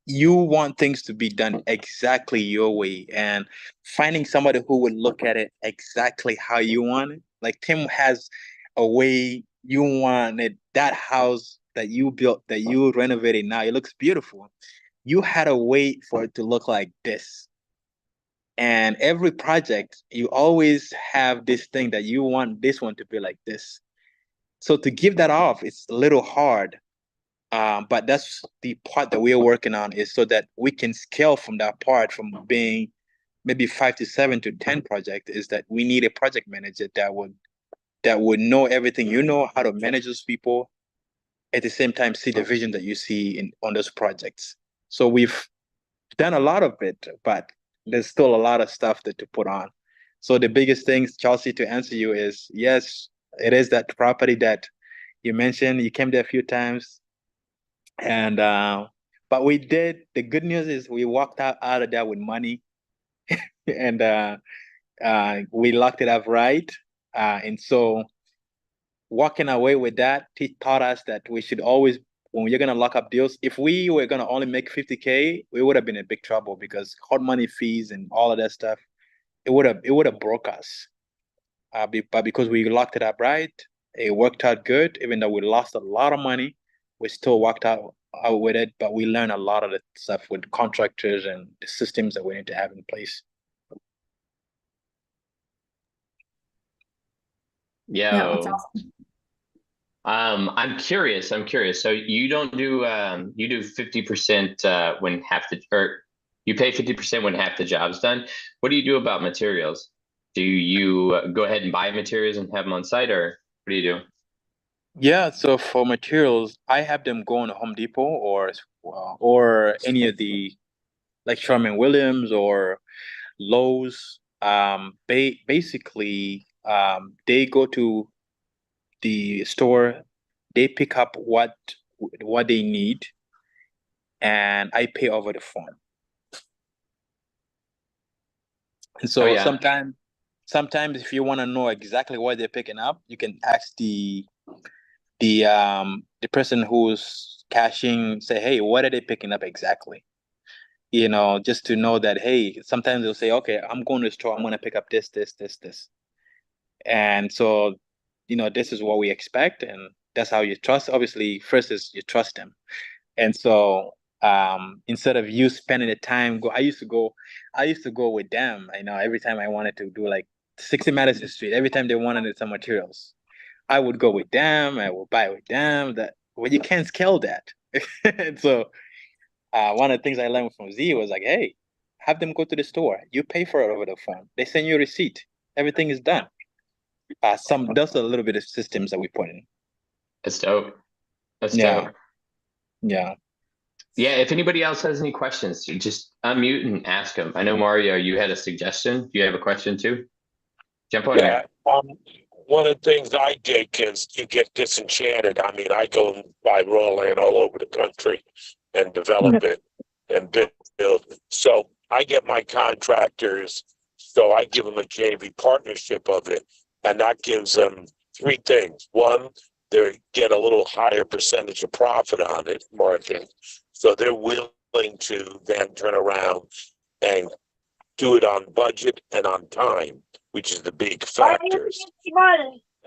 you want things to be done exactly your way, and finding somebody who would look at it exactly how you want it. Like Tim has a way you wanted that house that you built, that you renovated now. It looks beautiful. You had a way for it to look like this. And every project, you always have this thing that you want this one to be like this. So to give that off, it's a little hard. But that's the part that we're working on, is so that we can scale from that part, from being maybe 5 to 7 to 10 project, is that we need a project manager that would know everything, you know, how to manage those people, at the same time see the vision that you see on those projects. So we've done a lot of it, but there's still a lot of stuff to put on. So the biggest things, Chelsea, to answer you is, yes, it is that property that you mentioned. You came there a few times. And but we did. The good news is we walked out of there with money, and we locked it up right. And so walking away with that, he taught us that we should always, when you're gonna lock up deals, if we were gonna only make 50K, we would have been in big trouble, because hard money fees and all of that stuff, it would have broke us. But because we locked it up right, it worked out good. Even though we lost a lot of money, we still worked out with it. But we learned a lot of the stuff with contractors and the systems that we need to have in place. Yeah, that's Yo, awesome. I'm curious. So you don't do you do 50% when half the, or you pay 50% when half the job's done. What do you do about materials? Do you go ahead and buy materials and have them on site, or what do you do? Yeah, so for materials, I have them go on Home Depot or any of the like Sherman-Williams or Lowe's. Basically, they go to the store, they pick up what they need, and I pay over the phone. And Oh so yeah. sometimes if you want to know exactly what they're picking up, you can ask the person who's cashing, say, hey, what are they picking up exactly? You know, just to know that, hey, sometimes they'll say, okay, I'm going to the store, I'm going to pick up this. And so, you know, this is what we expect, and that's how you trust. Obviously, first is you trust them. And so instead of you spending the time I used to go with them. I know every time I wanted to do like 60 Madison Street, every time they wanted some materials, I would go with them, I would buy with them. That well, you can't scale that. And so one of the things I learned from Z was like, hey, have them go to the store. You pay for it over the phone. They send you a receipt. Everything is done. That's a little bit of systems that we put in. That's dope. That's Yeah. dope. Yeah. Yeah, if anybody else has any questions, just unmute and ask them. I know Mario, you had a suggestion. Do you have a question too? Jump on Yeah, in. one of the things I dig is you get disenchanted. I mean, I go and buy raw land all over the country and develop it and build. So I get my contractors, so I give them a JV partnership of it, and that gives them three things. One, they get a little higher percentage of profit on it, margin, so they're willing to then turn around and do it on budget and on time, which is the big factors.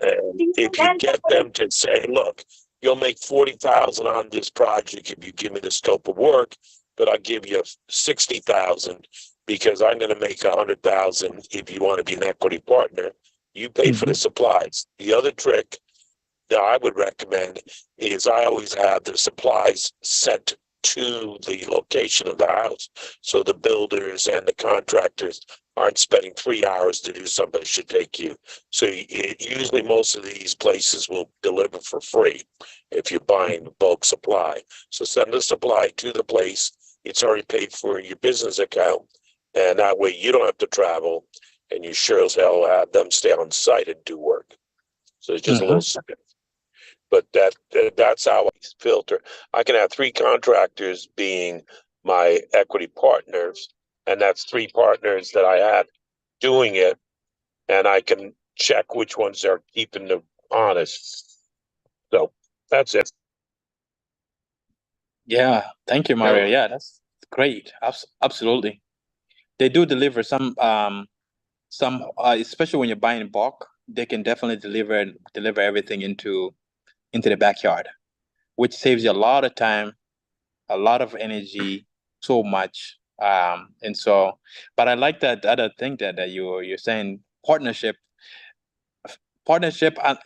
And if you get them to say, look, you'll make 40,000 on this project if you give me the scope of work, but I'll give you 60,000 because I'm going to make 100,000 if you want to be an equity partner. You pay for the supplies. The other trick that I would recommend is I always have the supplies sent to the location of the house. So the builders and the contractors aren't spending 3 hours to do something that should take you. So usually most of these places will deliver for free if you're buying bulk supply. So send the supply to the place. It's already paid for in your business account. And that way you don't have to travel and you sure as hell have them stay on site and do work. So it's just a little second. But that's how I filter. I can have three contractors being my equity partners, and that's three partners that I had doing it, and I can check which ones are keeping the honest. So that's it. Yeah, thank you, Mario. Dope. Yeah, that's great. Absolutely. They do deliver some especially when you're buying in bulk, they can definitely deliver everything into the backyard, which saves you a lot of time, a lot of energy, so much. And so, but I like that other thing that you're saying, partnership.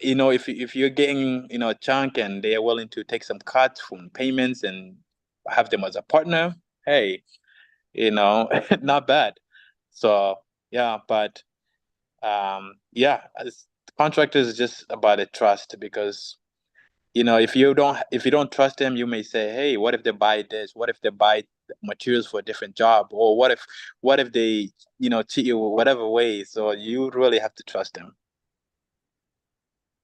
You know, if you're getting, you know, a chunk and they are willing to take some cuts from payments and have them as a partner, hey, you know, not bad. So yeah, but yeah, as contractors is just about the trust, because you know, if you don't trust them, you may say, hey, what if they buy this? What if they buy materials for a different job? Or what if they, you know, cheat you whatever way? So you really have to trust them.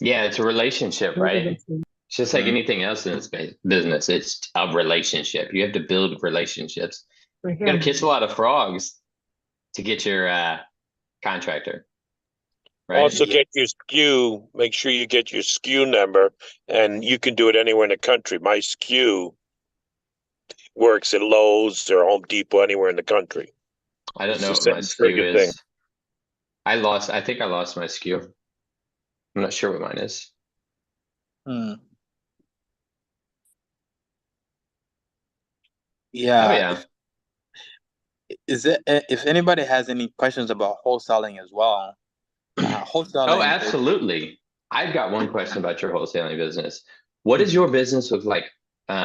Yeah, it's a relationship, right? It's just like anything else in this business. It's a relationship. You have to build relationships. You got to kiss a lot of frogs to get your contractor, right? Also get your SKU, make sure you get your SKU number, and you can do it anywhere in the country. My SKU works at Lowe's or Home Depot, anywhere in the country. I don't It's know the what my same friggin' SKU thing. is. I think I lost my SKU. I'm not sure what mine is. Hmm. Oh Yeah. yeah. If anybody has any questions about wholesaling as well, Oh, wholesaling is absolutely. I've got one question about your wholesaling business. What does your business look like? Who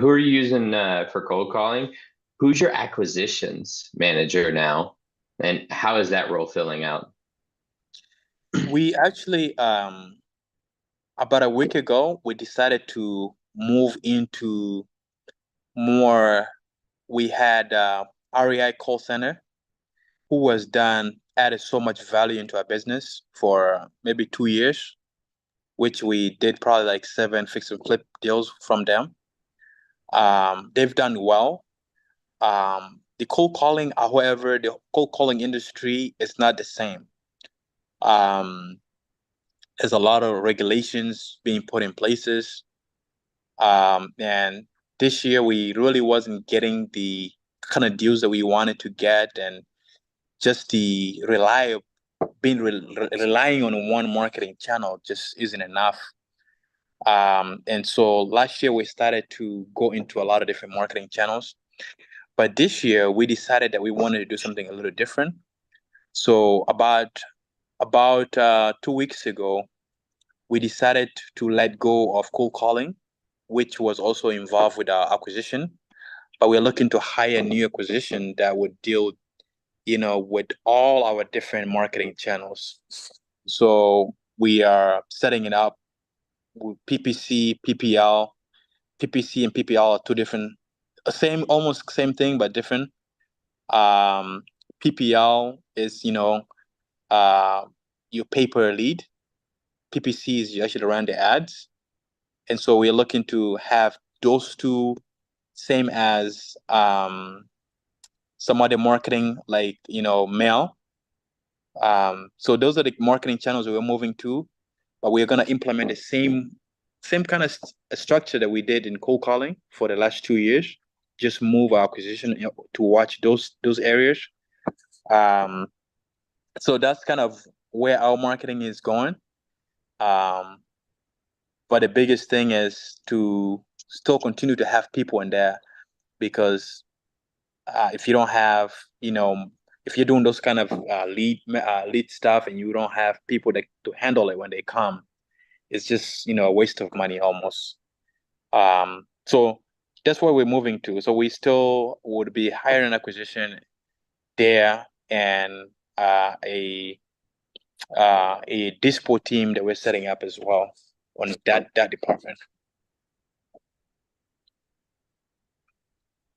are you using for cold calling? Who's your acquisitions manager now? And how is that role filling out? we actually about a week ago, we decided to move into more. We had REI call center who has added so much value into our business for maybe 2 years, which we did probably like 7 fix and flip deals from them. They've done well. The cold calling, however, the cold calling industry is not the same. There's a lot of regulations being put in places. And this year we really wasn't getting the kind of deals that we wanted to get, and just the relying on one marketing channel just isn't enough. And so last year we started to go into a lot of different marketing channels. But this year we decided that we wanted to do something a little different. So about 2 weeks ago, we decided to let go of cold calling, which was also involved with our acquisition. But we're looking to hire a new acquisition that would deal, with all our different marketing channels. So we are setting it up with PPC, PPL. PPC and PPL are two different, almost same thing, but different. PPL is, your pay per lead. PPC is you actually run the ads. And so we're looking to have those two same as some other marketing, like, mail. So those are the marketing channels we're moving to, but we're going to implement the same kind of structure that we did in cold calling for the last 2 years. Just move our acquisition to watch those areas. So that's kind of where our marketing is going. But the biggest thing is to still continue to have people in there, because if you don't have, if you're doing those kind of lead stuff and you don't have people to handle it when they come, it's just, a waste of money almost. So that's where we're moving to. So we still would be hiring acquisition there, and a dispo team that we're setting up as well on that department.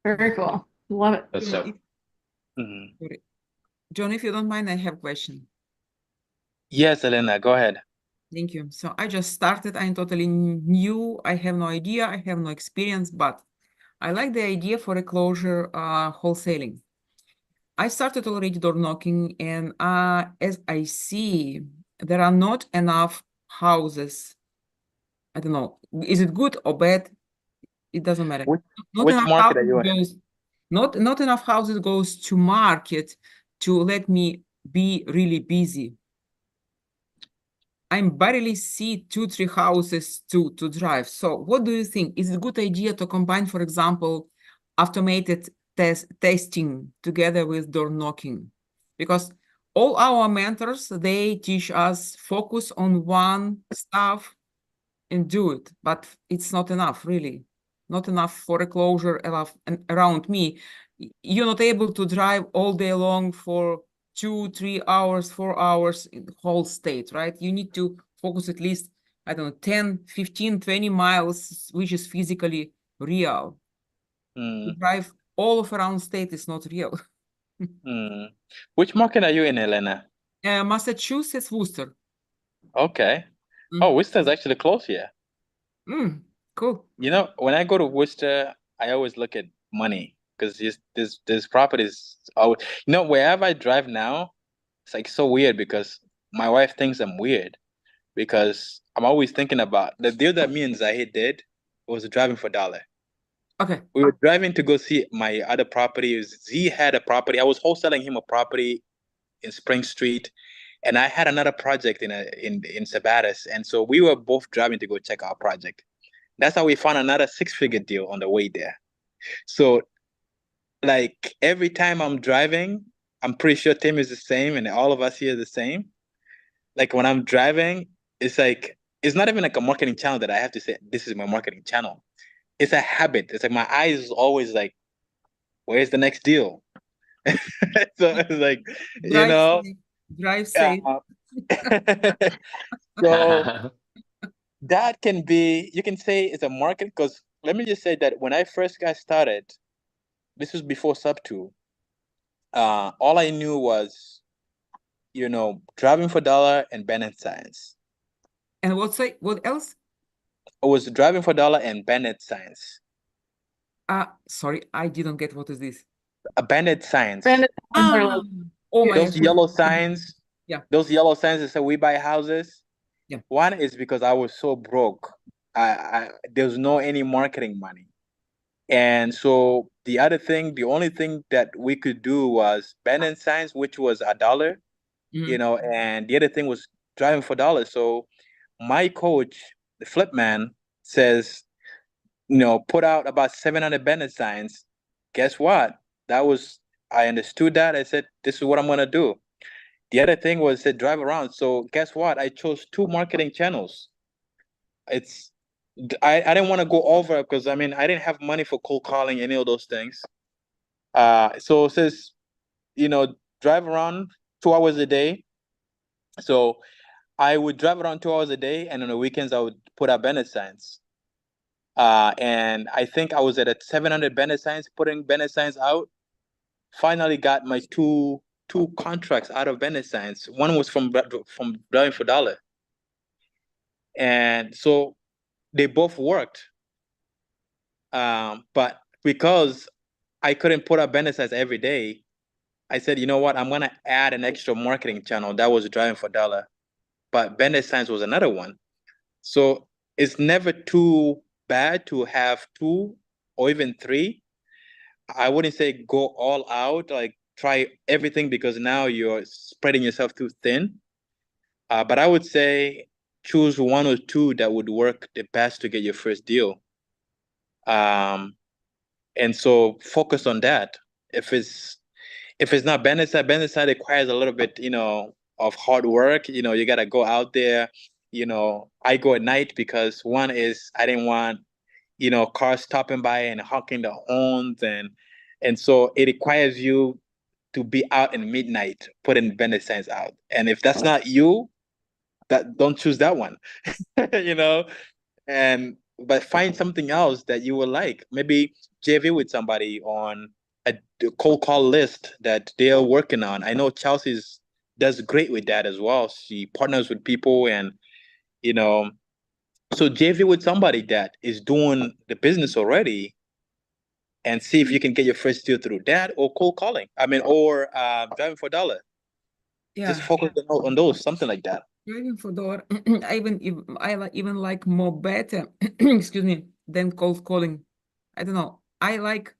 Very cool. Love it. That's so. Mhm. Sorry. John, if you don't mind, I have a question. Yes, Elena, go ahead. Thank you. So I just started. I'm totally new. I have no idea. I have no experience, but I like the idea for a closure wholesaling. I started already door knocking, and as I see, there are not enough houses. I don't know. Is it good or bad? It doesn't matter. Not Which enough market are houses you in? goes, not enough houses goes to market to let me be really busy. I barely see 2-3 houses to drive. So what do you think? Is it a good idea to combine, for example, automated testing together with door knocking? Because all our mentors, they teach us focus on one stuff and do it, but it's not enough, really. Not enough for a closure around me. You're not able to drive all day long for 2-3 hours, 4 hours in the whole state, right? You need to focus at least, I don't know, 10, 15, 20 miles, which is physically real. To drive all of around state is not real. Which market are you in, Elena? Massachusetts, Worcester. Okay. Mm. Oh, Worcester's actually close here. Cool. When I go to Worcester, I always look at money, because this properties. Oh, wherever I drive now, it's like so weird, because my wife thinks I'm weird, because I'm always thinking about the deal that me and Zahid did. Was driving for dollar. Okay. We were driving to go see my other property. Z had a property. I was wholesaling him a property in Spring Street, and I had another project in Sabatis, and so we were both driving to go check our project. That's how we found another 6-figure deal on the way there. So, like, every time I'm driving, I'm pretty sure Tim is the same, and all of us here are the same. Like, when I'm driving, it's like, it's not even like a marketing channel that I have to say, this is my marketing channel. It's a habit. It's like my eyes is always like, where's the next deal? So it's like, Drive safe. So that can be, you can say it's a market, because let me just say that when I first got started, this was before Subto, all I knew was, driving for dollar and Bennett science. And what else? I was driving for dollar and Bennett science. Sorry, I didn't get what is this. A Bennett science. Brandon, Ah, oh my Those God. yellow signs. Yeah. Those yellow signs that say we buy houses. Yeah. One is because I was so broke. There's no any marketing money. And so the only thing that we could do was Bennett science, which was $1, Mhm. and the other thing was driving for dollars. So my coach, the flip man, says, put out about 700 Bennett signs. Guess what? I understood that. I said, this is what I'm gonna do. The other thing was to drive around. So guess what? I chose 2 marketing channels. I didn't want to go over because I didn't have money for cold calling, any of those things. So it says, drive around 2 hours a day. So I would drive around 2 hours a day, and on the weekends I would put out Bennett signs. And I think I was at 700 Bennett signs, putting Bennett signs out. Finally got my two contracts out of Bennett signs. One was from driving for dollar, and so they both worked. But because I couldn't put up Bennett signs every day, I said, you know what? I'm gonna add an extra marketing channel that was driving for dollar, but Bennett signs was another one. So it's never too bad to have 2 or even 3. I wouldn't say go all out, like try everything, because now you're spreading yourself too thin. But I would say choose 1 or 2 that would work the best to get your first deal. And so focus on that. If it's not Bennett side requires a little bit, of hard work. You gotta go out there. I go at night because one is I didn't want, cars stopping by and honking the horns, and so it requires you to be out in midnight putting Bennett signs out. And if that's not you, that don't choose that one. you know, but find something else that you will like. Maybe JV with somebody on a cold call list that they're working on. I know Chelsea's does great with that as well. She partners with people, and you know, so JV with somebody that is doing the business already, and see if you can get your first deal through that, or cold calling. Or driving for dollar. Just Yeah, focus on those, something like that. driving for door. I even like more better, excuse me, than cold calling. I don't know. I like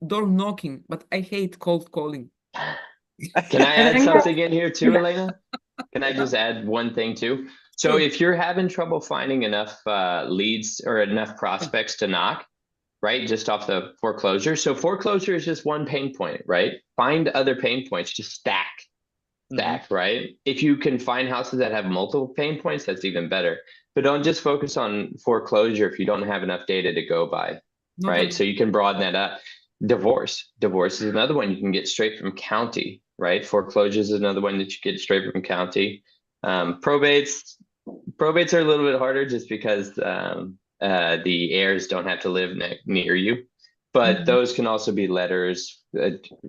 door knocking, but I hate cold calling. Can I I add think something in here too, yeah. Elena? Can I just add one thing too? So Sure. if you're having trouble finding enough leads or enough prospects to knock, right, just off the foreclosure. So foreclosure is just one pain point, right? Find other pain points, just stack, right? If you can find houses that have multiple pain points, that's even better. But don't just focus on foreclosure if you don't have enough data to go by, Not right? at- So you can broaden that up. Divorce is another one you can get straight from county, right? Foreclosure is another one that you get straight from county. Probates are a little bit harder just because the heirs don't have to live near you, but Mhm. those can also be letters,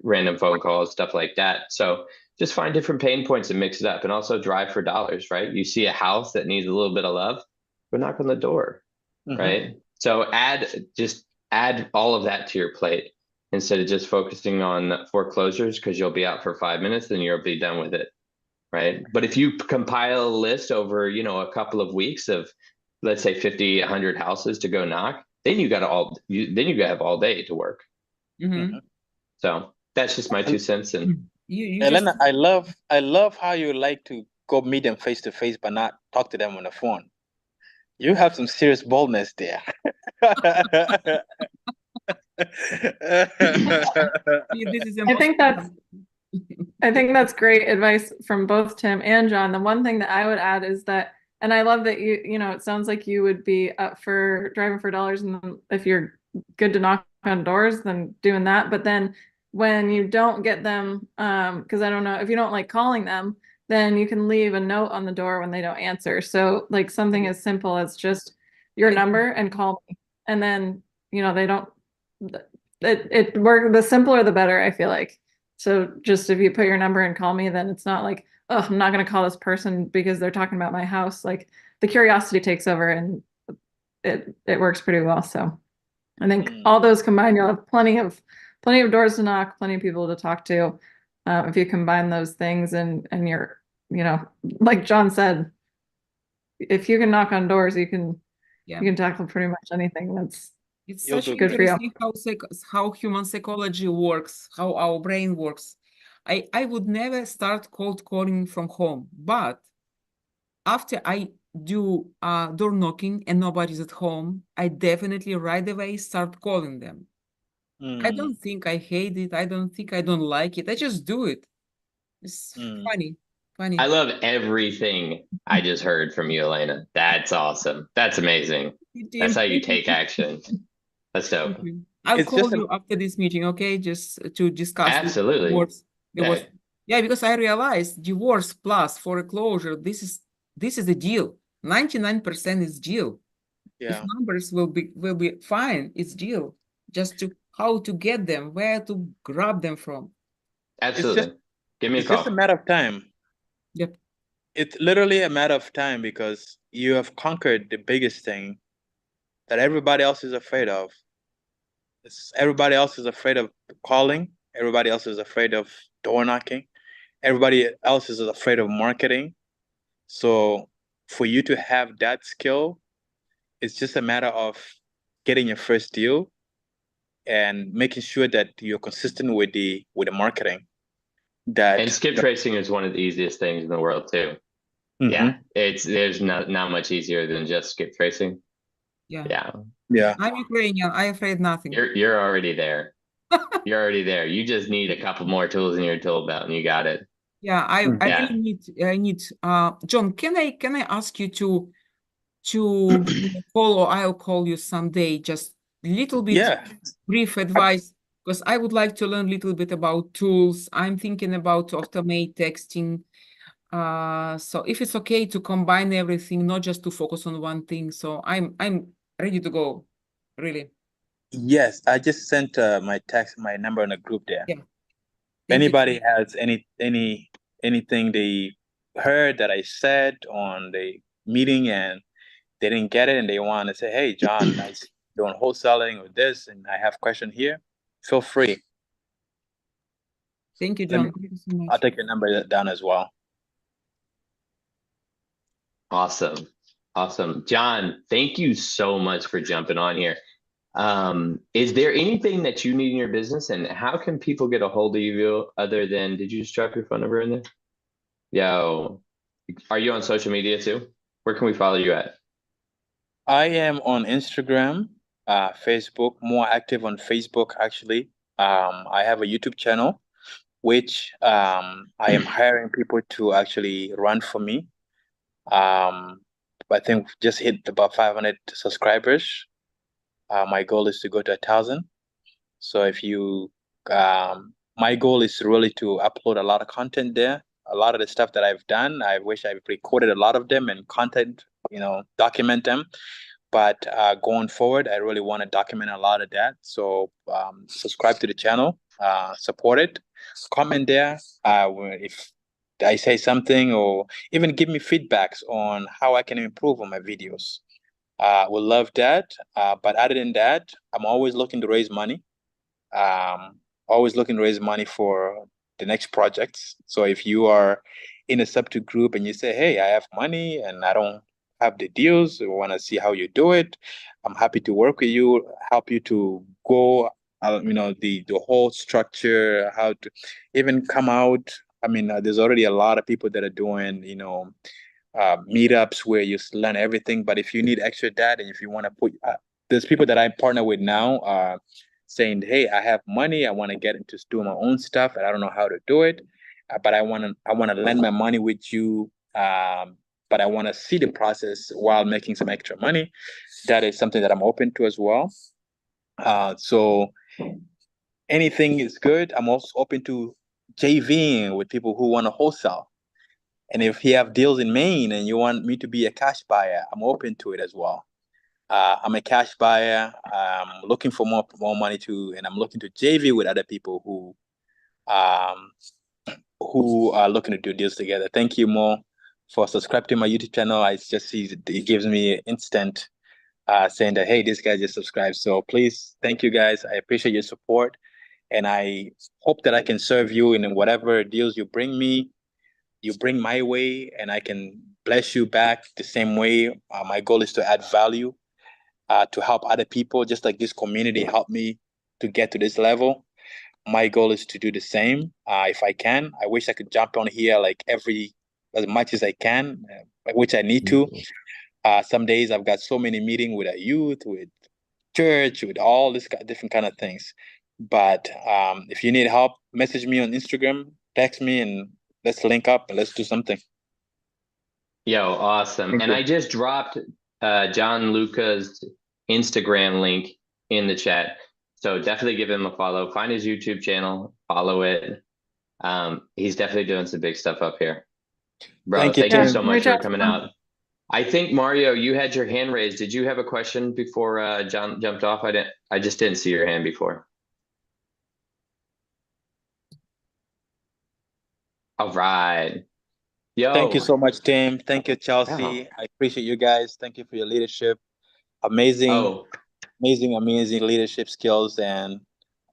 random phone calls, stuff like that. So just find different pain points and mix it up, and also drive for dollars, right? You see a house that needs a little bit of love, go knock on the door, right? So just add all of that to your plate instead of just focusing on foreclosures, because you'll be out for 5 minutes and you'll be done with it, right? But if you compile a list over, a couple of weeks of, let's say 50, 100 houses to go knock, then you got to have all day to work. Mhm. So that's just my 2 cents. And You just Elena, I love how you like to go meet them face to face, but not talk to them on the phone. You have some serious boldness there. this is I think impossible. I think that's great advice from both Tim and John. The one thing that I would add is that, and I love that it sounds like you would be up for driving for dollars, and then if you're good to knock on doors, then doing that. But then when you don't get them, because I don't know if you don't like calling them, then you can leave a note on the door when they don't answer. So like something as simple as just your number and call me. And then, they don't, it work, the simpler the better, I feel like. So just if you put your number and call me, then it's not like, oh, I'm not going to call this person because they're talking about my house. Like the curiosity takes over and it works pretty well. So I think all those combined, you'll have plenty of doors to knock, plenty of people to talk to. If you combine those things and you're, like John said, if you can knock on doors, you can tackle pretty much anything. It's You'll such do great. interesting how human psychology works, how our brain works. I would never start cold calling from home, but after I do door knocking and nobody's at home, I definitely right away start calling them. I don't think I hate it. I don't think I don't like it. I just do it. It's funny. I love everything I just heard from you, Elena. That's awesome. That's amazing. That's how you take action. That's dope. I'll It's call just you after this meeting, okay? Just to discuss the Absolutely. divorce. Divorce. Yeah. Yeah, because I realized divorce plus foreclosure, this is a deal. 99% is deal. If yeah. numbers will be fine, it's deal. Just to how to get them, where to grab them from. Absolutely. Give me a It's just a call. matter of time. Yep. It's literally a matter of time because you have conquered the biggest thing that everybody else is afraid of. Everybody else is afraid of calling. Everybody else is afraid of door knocking. Everybody else is afraid of marketing. So for you to have that skill, it's just a matter of getting your first deal and making sure that you're consistent with the marketing. And skip tracing is one of the easiest things in the world too. Yeah. There's not much easier than just skip tracing. Yeah. Yeah. I'm Ukrainian. I afraid nothing. You're already there. You're already there. You just need a couple more tools in your tool belt and you got it. Yeah, I really need John, can I ask you to give me a call, or I'll call you someday, just a little bit brief advice, because I would like to learn a little bit about tools. I'm thinking about to automate texting. So if it's okay to combine everything, not just to focus on one thing. So I'm ready to go, really. Yes, I just sent my number in a group there. Yeah. If anybody has anything they heard that I said on the meeting and they didn't get it and they want to say, hey, John, I see you doing wholesaling or this, and I have question here, feel free. Thank you, John. Thank you so much. I'll take your number down as well. Awesome. Awesome. John, thank you so much for jumping on here. Is there anything that you need in your business, and how can people get a hold of you other than, did you just drop your phone number in there? Yo, are you on social media too? Where can we follow you at? I am on Instagram, Facebook, more active on Facebook actually. I have a YouTube channel, which I am hiring people to actually run for me. I think just hit about 500 subscribers. My goal is to go to 1,000. So if you, my goal is really to upload a lot of content there. A lot of the stuff that I've done, I wish I recorded a lot of them and content, document them. But going forward, I really want to document a lot of that. So subscribe to the channel, support it, comment there. If I say something, or even give me feedbacks on how I can improve on my videos. We'll love that. But other than that, I'm always looking to raise money. Always looking to raise money for the next projects. So if you are in a Subto group and you say, hey, I have money and I don't have the deals, we want to see how you do it, I'm happy to work with you, help you to go, the whole structure, how to even come out. I mean, there's already a lot of people that are doing, meetups where you learn everything. But if you need extra data, and if you want to put, there's people that I partner with now saying, hey, I have money, I want to get into doing my own stuff, and I don't know how to do it, but I want to lend my money with you. But I want to see the process while making some extra money. That is something that I'm open to as well. So anything is good. I'm also open to JVing with people who want to wholesale. And if you have deals in Maine and you want me to be a cash buyer, I'm open to it as well. I'm a cash buyer. I'm looking for more money too, and I'm looking to JV with other people who are looking to do deals together. Thank you, Mo, for subscribing to my YouTube channel. I just see it gives me instant saying that, hey, this guy just subscribed. So please, thank you guys. I appreciate your support, and I hope that I can serve you in whatever deals you bring me, you bring my way, and I can bless you back the same way. My goal is to add value, to help other people, just like this community helped me to get to this level. My goal is to do the same if I can. I wish I could jump on here like as much as I can, which I need to. Some days I've got so many meetings with a youth, with church, with all this different kind of things. But if you need help, message me on Instagram, text me, and let's link up and let's do something. Yo, awesome. Thank And you. I just dropped John Luca's Instagram link in the chat. So definitely give him a follow. Find his YouTube channel, follow it. He's definitely doing some big stuff up here. Bro, Thank you, thank you Tim. so much reach for out to coming him. out. I think Mario, you had your hand raised. Did you have a question before John jumped off? I just didn't see your hand before. All right. Yo. Thank you so much, Tim. Thank you, Chelsea. I appreciate you guys. Thank you for your leadership. Amazing, amazing leadership skills, and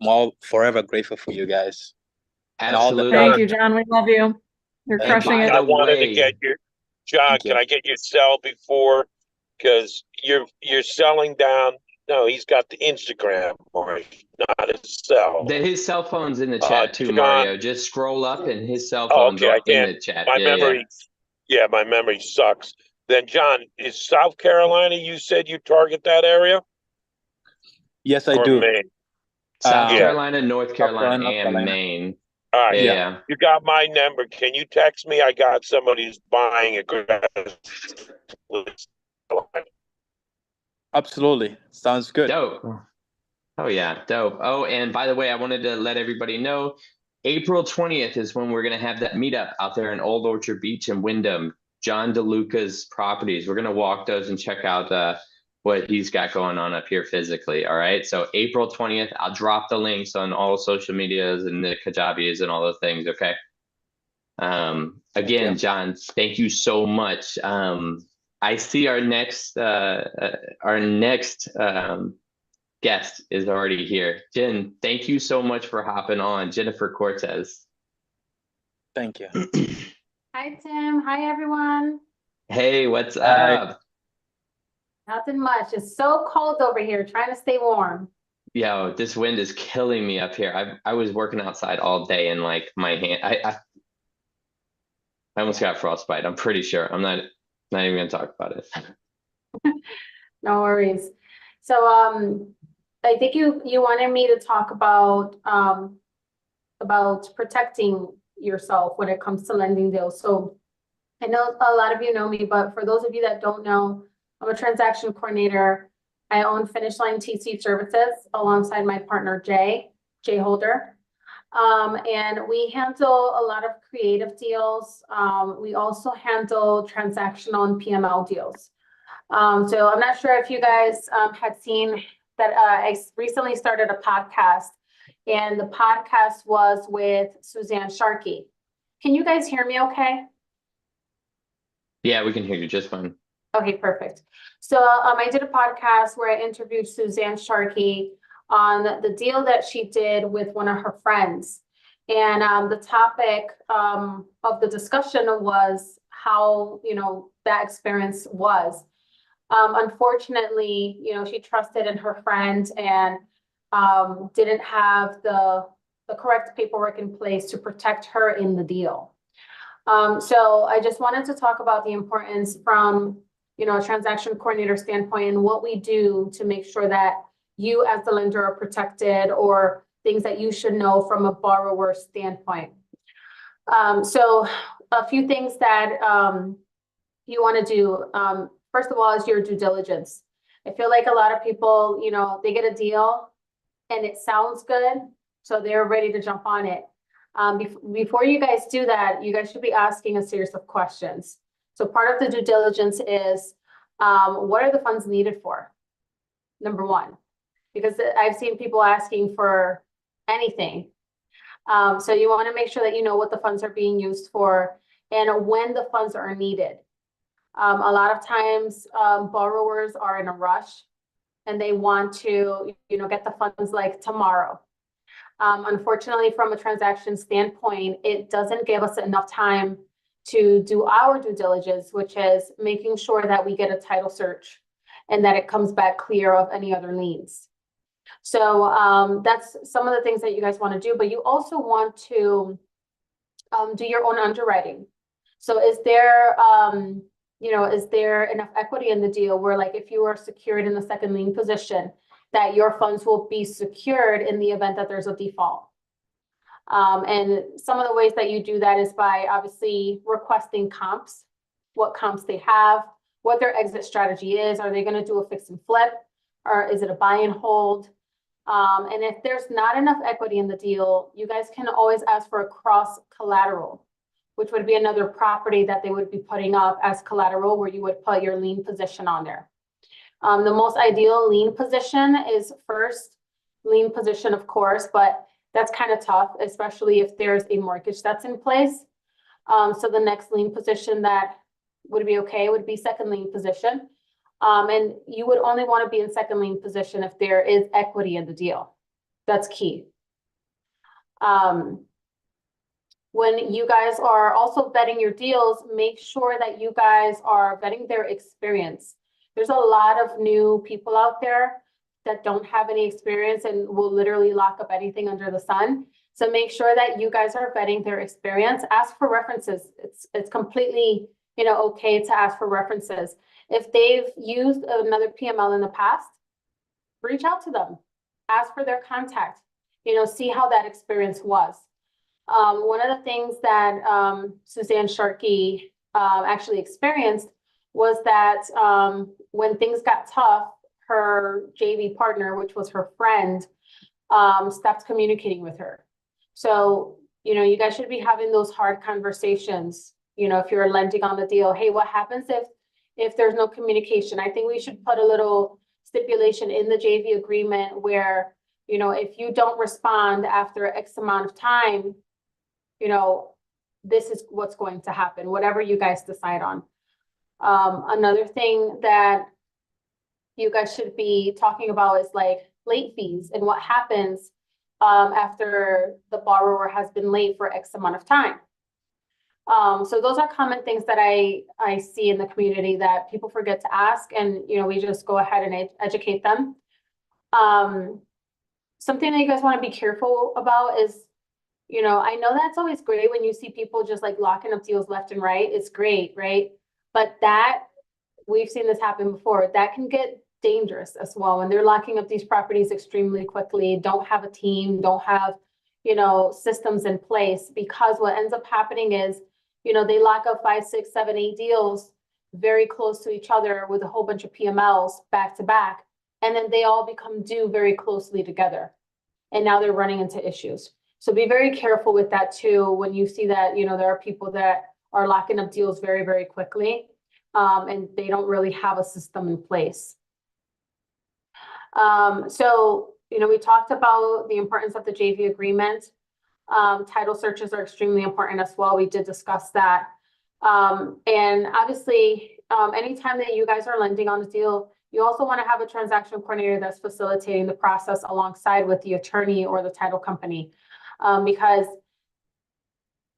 I'm all forever grateful for you guys. And all the Absolutely. Thank you, John. We love you. You're Thank crushing you. it. I the wanted to way- get your John. Thank you. Can I get your cell before? Because you're selling down. No, he's got the Instagram, or not his cell. His cell phone's in the chat too, John- Mario. Just scroll up and his cell Oh, phone's okay, I in can't. the chat. My Yeah, memory. Yeah, my memory sucks. Then John, is South Carolina? You said you target that area? Yes, I Or do. Maine? South Yeah. Carolina, North Carolina, North and Carolina. Maine. All right. Yeah. You got my number. Can you text me? I got somebody who's buying a grass. Absolutely. Sounds good. Dope. Oh yeah, dope. Oh, and by the way, I wanted to let everybody know, April 20th is when we're gonna have that meetup out there in Old Orchard Beach in Wyndham, John DeLuca's properties. We're gonna walk those and check out what he's got going on up here physically. All right. So April 20th, I'll drop the links on all social medias and the Kajabias and all those things. Okay. Again, you. John, thank you so much. I see our next guest is already here. Jen, thank you so much for hopping on. Jennifer Cortez. Thank you. Hi, Tim. Hi, everyone. Hey, what's Hi. up? Nothing much. It's so cold over here, trying to stay warm. Yo, this wind is killing me up here. I was working outside all day and like my hand, I almost got frostbite. I'm pretty sure. I'm not even gonna talk about it. No worries. So, I think you wanted me to talk about protecting yourself when it comes to lending deals. So I know a lot of you know me, but for those of you that don't know, I'm a transaction coordinator. I own Finish Line TC Services alongside my partner, Jay Holder. And we handle a lot of creative deals. We also handle transactional and PML deals. So I'm not sure if you guys had seen that I recently started a podcast, and the podcast was with Suzanne Sharkey. Can you guys hear me okay? Yeah, we can hear you just fine. Okay, perfect. So I did a podcast where I interviewed Suzanne Sharkey on the deal that she did with one of her friends. And the topic of the discussion was how, that experience was. Unfortunately, she trusted in her friend and didn't have the correct paperwork in place to protect her in the deal. So I just wanted to talk about the importance from, a transaction coordinator standpoint and what we do to make sure that you as the lender are protected, or things that you should know from a borrower standpoint. So a few things that you want to do. First of all, is your due diligence. I feel like a lot of people, they get a deal and it sounds good, so they're ready to jump on it. Before you guys do that, you guys should be asking a series of questions. So part of the due diligence is, what are the funds needed for? Number one, because I've seen people asking for anything. So you want to make sure that you know what the funds are being used for and when the funds are needed. A lot of times, borrowers are in a rush and they want to, get the funds like tomorrow. Unfortunately, from a transaction standpoint, it doesn't give us enough time to do our due diligence, which is making sure that we get a title search and that it comes back clear of any other liens. So that's some of the things that you guys want to do, but you also want to do your own underwriting. So is there, is there enough equity in the deal where, like, if you are secured in the second lien position, that your funds will be secured in the event that there's a default? And some of the ways that you do that is by obviously requesting comps, what comps they have, what their exit strategy is. Are they going to do a fix and flip, or is it a buy and hold? And if there's not enough equity in the deal, you guys can always ask for a cross collateral, which would be another property that they would be putting up as collateral, where you would put your lien position on there. The most ideal lien position is first lien position, of course, but that's kind of tough, especially if there's a mortgage that's in place. So the next lien position that would be okay would be second lien position. And you would only want to be in second lien position if there is equity in the deal. That's key. When you guys are also vetting your deals, make sure that you guys are vetting their experience. There's a lot of new people out there that don't have any experience and will literally lock up anything under the sun. So make sure that you guys are vetting their experience. Ask for references. It's completely, okay to ask for references. If they've used another PML in the past, reach out to them, ask for their contact, see how that experience was. One of the things that Suzanne Sharkey actually experienced was that when things got tough, her JV partner, which was her friend, stopped communicating with her. So, you guys should be having those hard conversations. If you're lending on the deal, hey, what happens if there's no communication? I think we should put a little stipulation in the JV agreement where, if you don't respond after X amount of time, this is what's going to happen, whatever you guys decide on. Another thing that you guys should be talking about is like late fees and what happens after the borrower has been late for X amount of time. So those are common things that I see in the community that people forget to ask, and we just go ahead and educate them. Something that you guys want to be careful about is, I know that's always great when you see people just like locking up deals left and right. It's great, right? But we've seen this happen before. That can get dangerous as well when they're locking up these properties extremely quickly, don't have a team, don't have, systems in place, because what ends up happening is, they lock up 5, 6, 7, 8 deals very close to each other with a whole bunch of PMLs back to back. And then they all become due very closely together. And now they're running into issues. So be very careful with that too. When you see that, there are people that are locking up deals very, very quickly, and they don't really have a system in place. So, we talked about the importance of the JV agreement. Title searches are extremely important as well. We did discuss that. And obviously, anytime that you guys are lending on a deal, you also want to have a transaction coordinator that's facilitating the process alongside with the attorney or the title company, because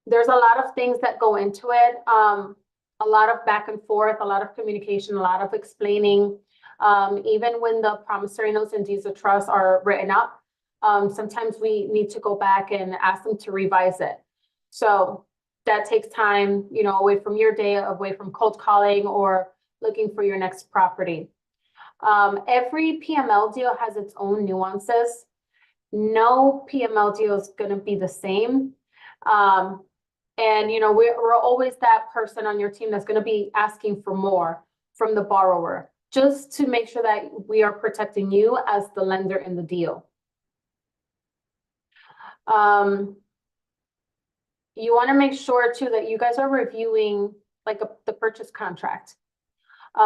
there's a lot of things that go into it. A lot of back and forth, a lot of communication, a lot of explaining. Even when the promissory notes and deeds of trust are written up, sometimes we need to go back and ask them to revise it. So that takes time, away from your day, away from cold calling or looking for your next property. Every PML deal has its own nuances. No PML deal is going to be the same. And, we're always that person on your team that's going to be asking for more from the borrower, just to make sure that we are protecting you as the lender in the deal. you want to make sure too that you guys are reviewing like the purchase contract.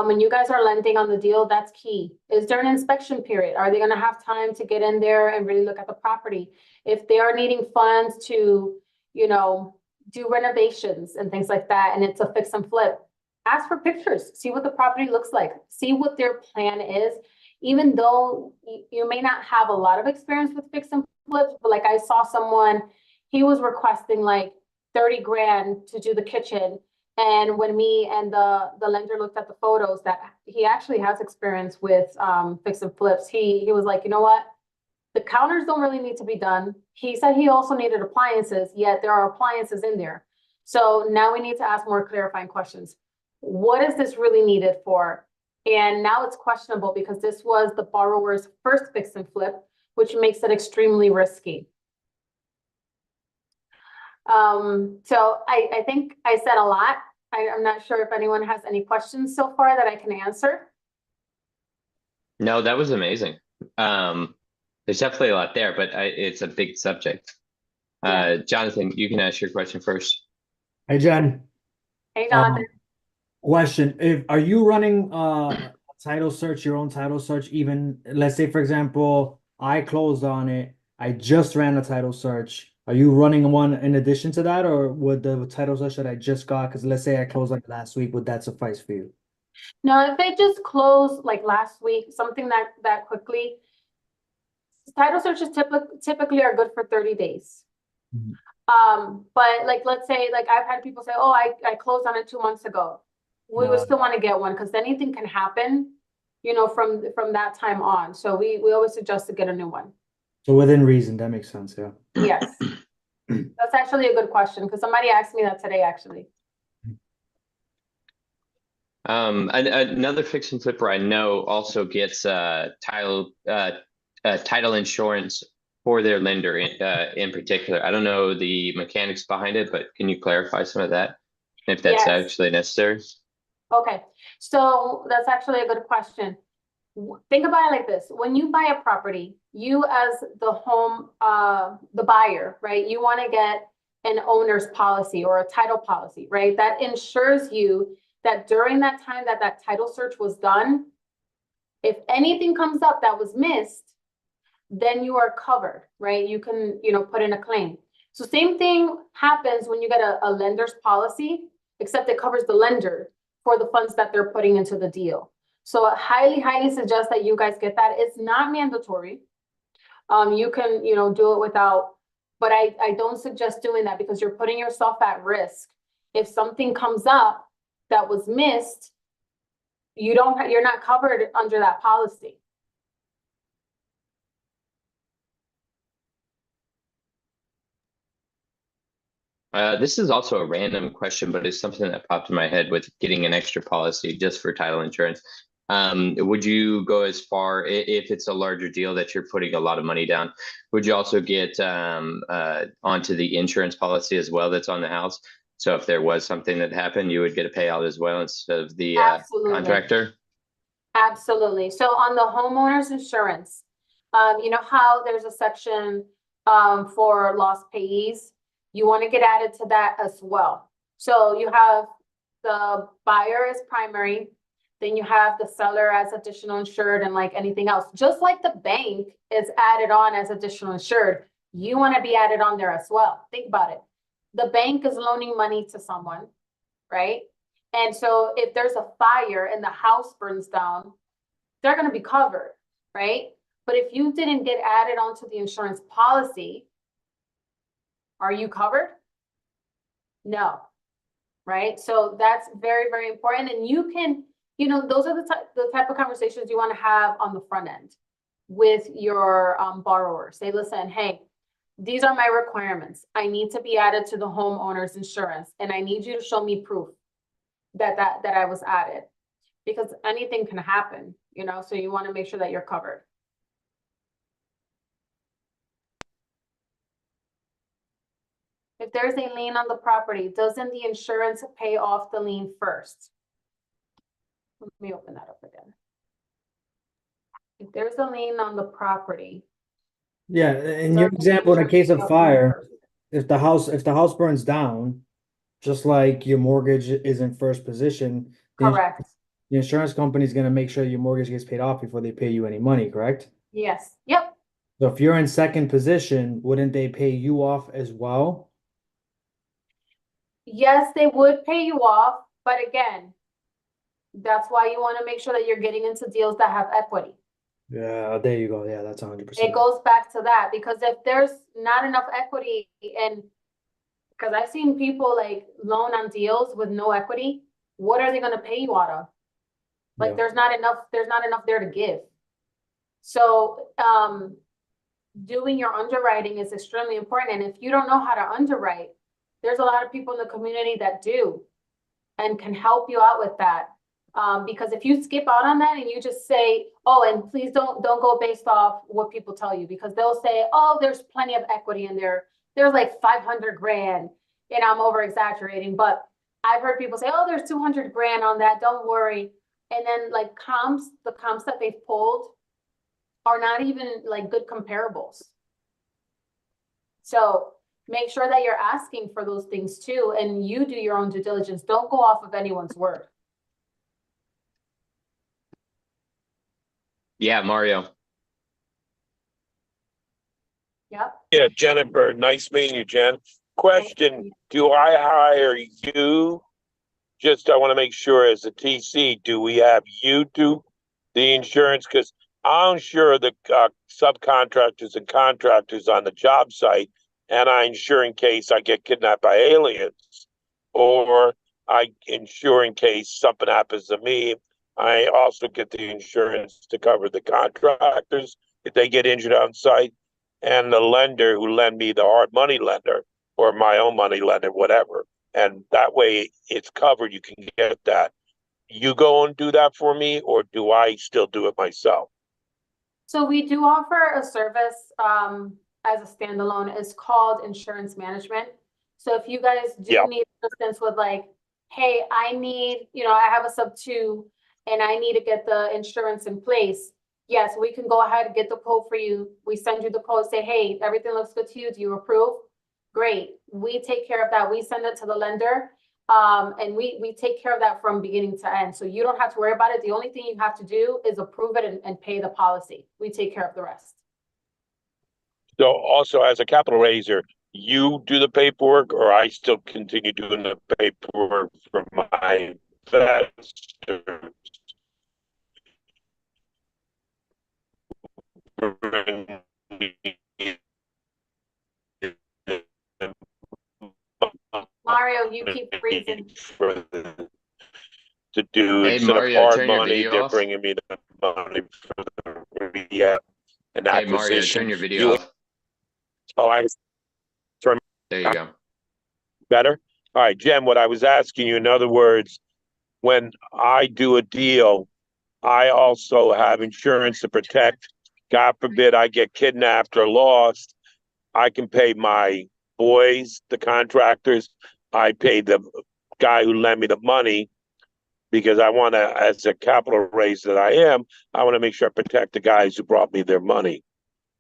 When you guys are lending on the deal, that's key. Is there an inspection period? Are they going to have time to get in there and really look at the property? If they are needing funds to, you know, do renovations and things like that, and it's a fix and flip, ask for pictures, see what the property looks like, see what their plan is. Even though you may not have a lot of experience with fix and flips, but like I saw someone, he was requesting like 30 grand to do the kitchen. And when me and the lender looked at the photos, that he actually has experience with fix and flips, he was like, you know what? The counters don't really need to be done. He said he also needed appliances, yet there are appliances in there. So now we need to ask more clarifying questions. What is this really needed for? And now it's questionable because this was the borrower's first fix and flip, which makes it extremely risky. So I think I said a lot. I'm not sure if anyone has any questions so far that I can answer. No, that was amazing. There's definitely a lot there, but it's a big subject. Yeah. Jonathan, you can ask your question first. Hey, Jen. Hey, Jonathan. Question. Are you running a title search, your own title search, even let's say, for example, I closed on it, I just ran a title search. Are you running one in addition to that, or would the title search that I just got, because let's say I closed like last week, would that suffice for you? No, if they just closed like last week, something that quickly, title searches typically are good for 30 days. But like, let's say, like I've had people say, oh, I closed on it 2 months ago. We would still want to get one because anything can happen, you know, from that time on. So we always suggest to get a new one. So within reason, that makes sense, yeah. Yes. That's actually a good question because somebody asked me that today, actually. Another fix and flipper I know also gets title insurance for their lender in particular. I don't know the mechanics behind it, but can you clarify some of that if that's Yes. actually necessary? Okay, so that's actually a good question. Think about it like this. When you buy a property, you as the home, the buyer, right? You want to get an owner's policy or a title policy, right? That ensures you that during that time that that title search was done, if anything comes up that was missed, then you are covered, right? You can, you know, put in a claim. So same thing happens when you get a lender's policy, except it covers the lender for the funds that they're putting into the deal. So I highly suggest that you guys get that. It's not mandatory. You can, you know, do it without, but I don't suggest doing that because you're putting yourself at risk. If something comes up that was missed, you're not covered under that policy. This is also a random question, but it's something that popped in my head with getting an extra policy just for title insurance. Would you go as far, if it's a larger deal that you're putting a lot of money down, would you also get onto the insurance policy as well that's on the house? So if there was something that happened, you would get a payout as well instead of the contractor? Absolutely. So on the homeowner's insurance, you know how there's a section for lost payees? You want to get added to that as well. So you have the buyer as primary, then you have the seller as additional insured and like anything else. Just like the bank is added on as additional insured, you want to be added on there as well. Think about it. The bank is loaning money to someone, right? And so if there's a fire and the house burns down, they're going to be covered, right? But if you didn't get added onto the insurance policy, are you covered? No, right? So that's very important. And you can, you know, those are the type of conversations you want to have on the front end with your borrower. Say, listen, hey, these are my requirements. I need to be added to the homeowner's insurance, and I need you to show me proof that I was added, because anything can happen, you know, so you want to make sure that you're covered. If there's a lien on the property, doesn't the insurance pay off the lien first? Let me open that up again. If there's a lien on the property. Yeah, in your example, in a case of fire, if the house burns down, just like your mortgage is in first position, Correct. the insurance company is going to make sure your mortgage gets paid off before they pay you any money, correct? Yes. Yep. So if you're in second position, wouldn't they pay you off as well? Yes, they would pay you off, but again, that's why you want to make sure that you're getting into deals that have equity. Yeah, there you go. Yeah, that's 100%. It goes back to that, because if there's not enough equity, and because I've seen people like loan on deals with no equity, what are they going to pay you out of? Like Yeah. there's not enough there to give. So doing your underwriting is extremely important. And if you don't know how to underwrite, there's a lot of people in the community that do and can help you out with that. Because if you skip out on that and you just say, oh, and please don't go based off what people tell you, because they'll say, oh, there's plenty of equity in there. There's like 500 grand, and I'm over exaggerating, but I've heard people say, oh, there's 200 grand on that. Don't worry. And then like the comps that they've pulled are not even like good comparables. So make sure that you're asking for those things too, and you do your own due diligence. Don't go off of anyone's word. Yeah, Mario. Yep. Yeah, Jennifer, nice meeting you, Jen. Question, do I hire you? Just, I want to make sure as a TC, do we have you do the insurance? Because I insure the subcontractors and contractors on the job site, and I insure in case I get kidnapped by aliens, or I insure in case something happens to me. I also get the insurance to cover the contractors if they get injured on site, and the lender who lend me, the hard money lender or my own money lender, whatever. And that way it's covered. You can get that. You go and do that for me, or do I still do it myself? So we do offer a service as a standalone. It's called insurance management. So if you guys do need assistance with like, hey, I need, I have a Subto and I need to get the insurance in place. Yes, we can go ahead and get the quote for you. We send you the quote, say, hey, everything looks good to you. Do you approve? Great. We take care of that. We send it to the lender. And we take care of that from beginning to end. So you don't have to worry about it. The only thing you have to do is approve it and pay the policy. We take care of the rest. So also as a capital raiser, you do the paperwork, or I still continue doing the paperwork for my investors? Mario, you keep freezing. To do Hey, instead Mario, of hard turn your money, video they're off. bringing me the money for the rehab and Hey, Mario, acquisition. turn your video off. Oh, I turn There you go. better. All right, Jen. What I was asking you, in other words, when I do a deal, I also have insurance to protect. God forbid I get kidnapped or lost. I can pay my boys, the contractors. I pay the guy who lent me the money, because I want to, as a capital raise that I am, I want to make sure I protect the guys who brought me their money.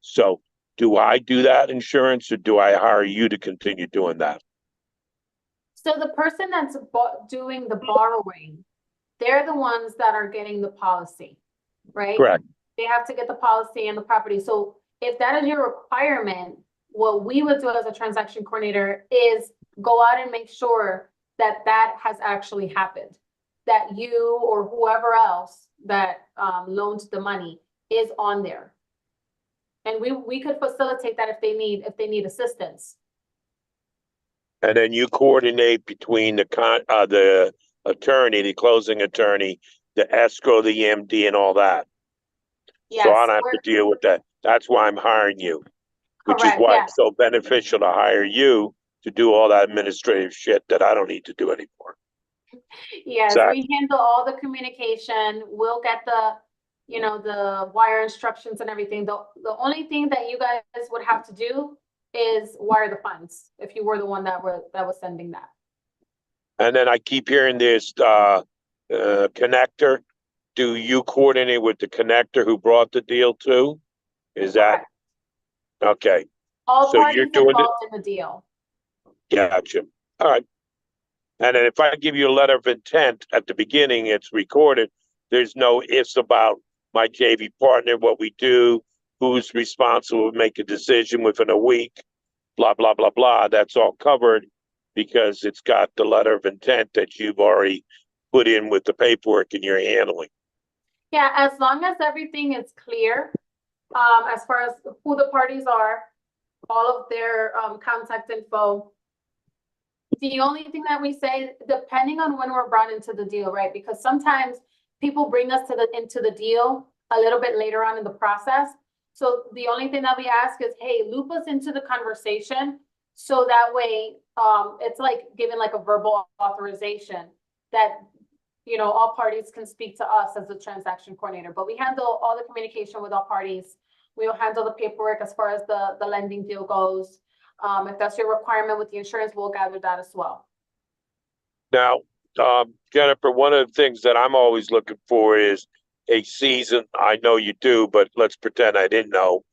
So do I do that insurance, or do I hire you to continue doing that? So the person that's doing the borrowing, they're the ones that are getting the policy, right? Correct. They have to get the policy and the property. So if that is your requirement, what we would do as a transaction coordinator is go out and make sure that that has actually happened, that you or whoever else that loaned the money is on there. And we could facilitate that if they need assistance. And then you coordinate between the attorney, the closing attorney, the escrow, the EMD, and all that. Yes, So I don't have to deal with that. That's why I'm hiring you, which is correct, why yes. it's so beneficial to hire you to do all that administrative shit that I don't need to do anymore. Yes, Exactly. we handle all the communication. We'll get the wire instructions and everything. The only thing that you guys would have to do is wire the funds if you were the one that was sending that. And then I keep hearing this connector. Do you coordinate with the connector who brought the deal too? Is that Correct. okay? All So parties you're doing it. involved in the deal. Gotcha. All right. And then if I give you a letter of intent at the beginning, it's recorded. There's no ifs about my JV partner, what we do, who's responsible to make a decision within a week, blah, blah, blah, blah. That's all covered because it's got the letter of intent that you've already put in with the paperwork and you're handling. Yeah, as long as everything is clear, as far as who the parties are, all of their contact info. The only thing that we say, depending on when we're brought into the deal, right? Because sometimes people bring us into the deal a little bit later on in the process. So the only thing that we ask is, hey, loop us into the conversation. So that way, it's like giving like a verbal authorization that, you know, all parties can speak to us as a transaction coordinator, but we handle all the communication with all parties. We'll handle the paperwork as far as the lending deal goes. If that's your requirement with the insurance, we'll gather that as well. Now, Jennifer, one of the things that I'm always looking for is a season. I know you do, but let's pretend I didn't know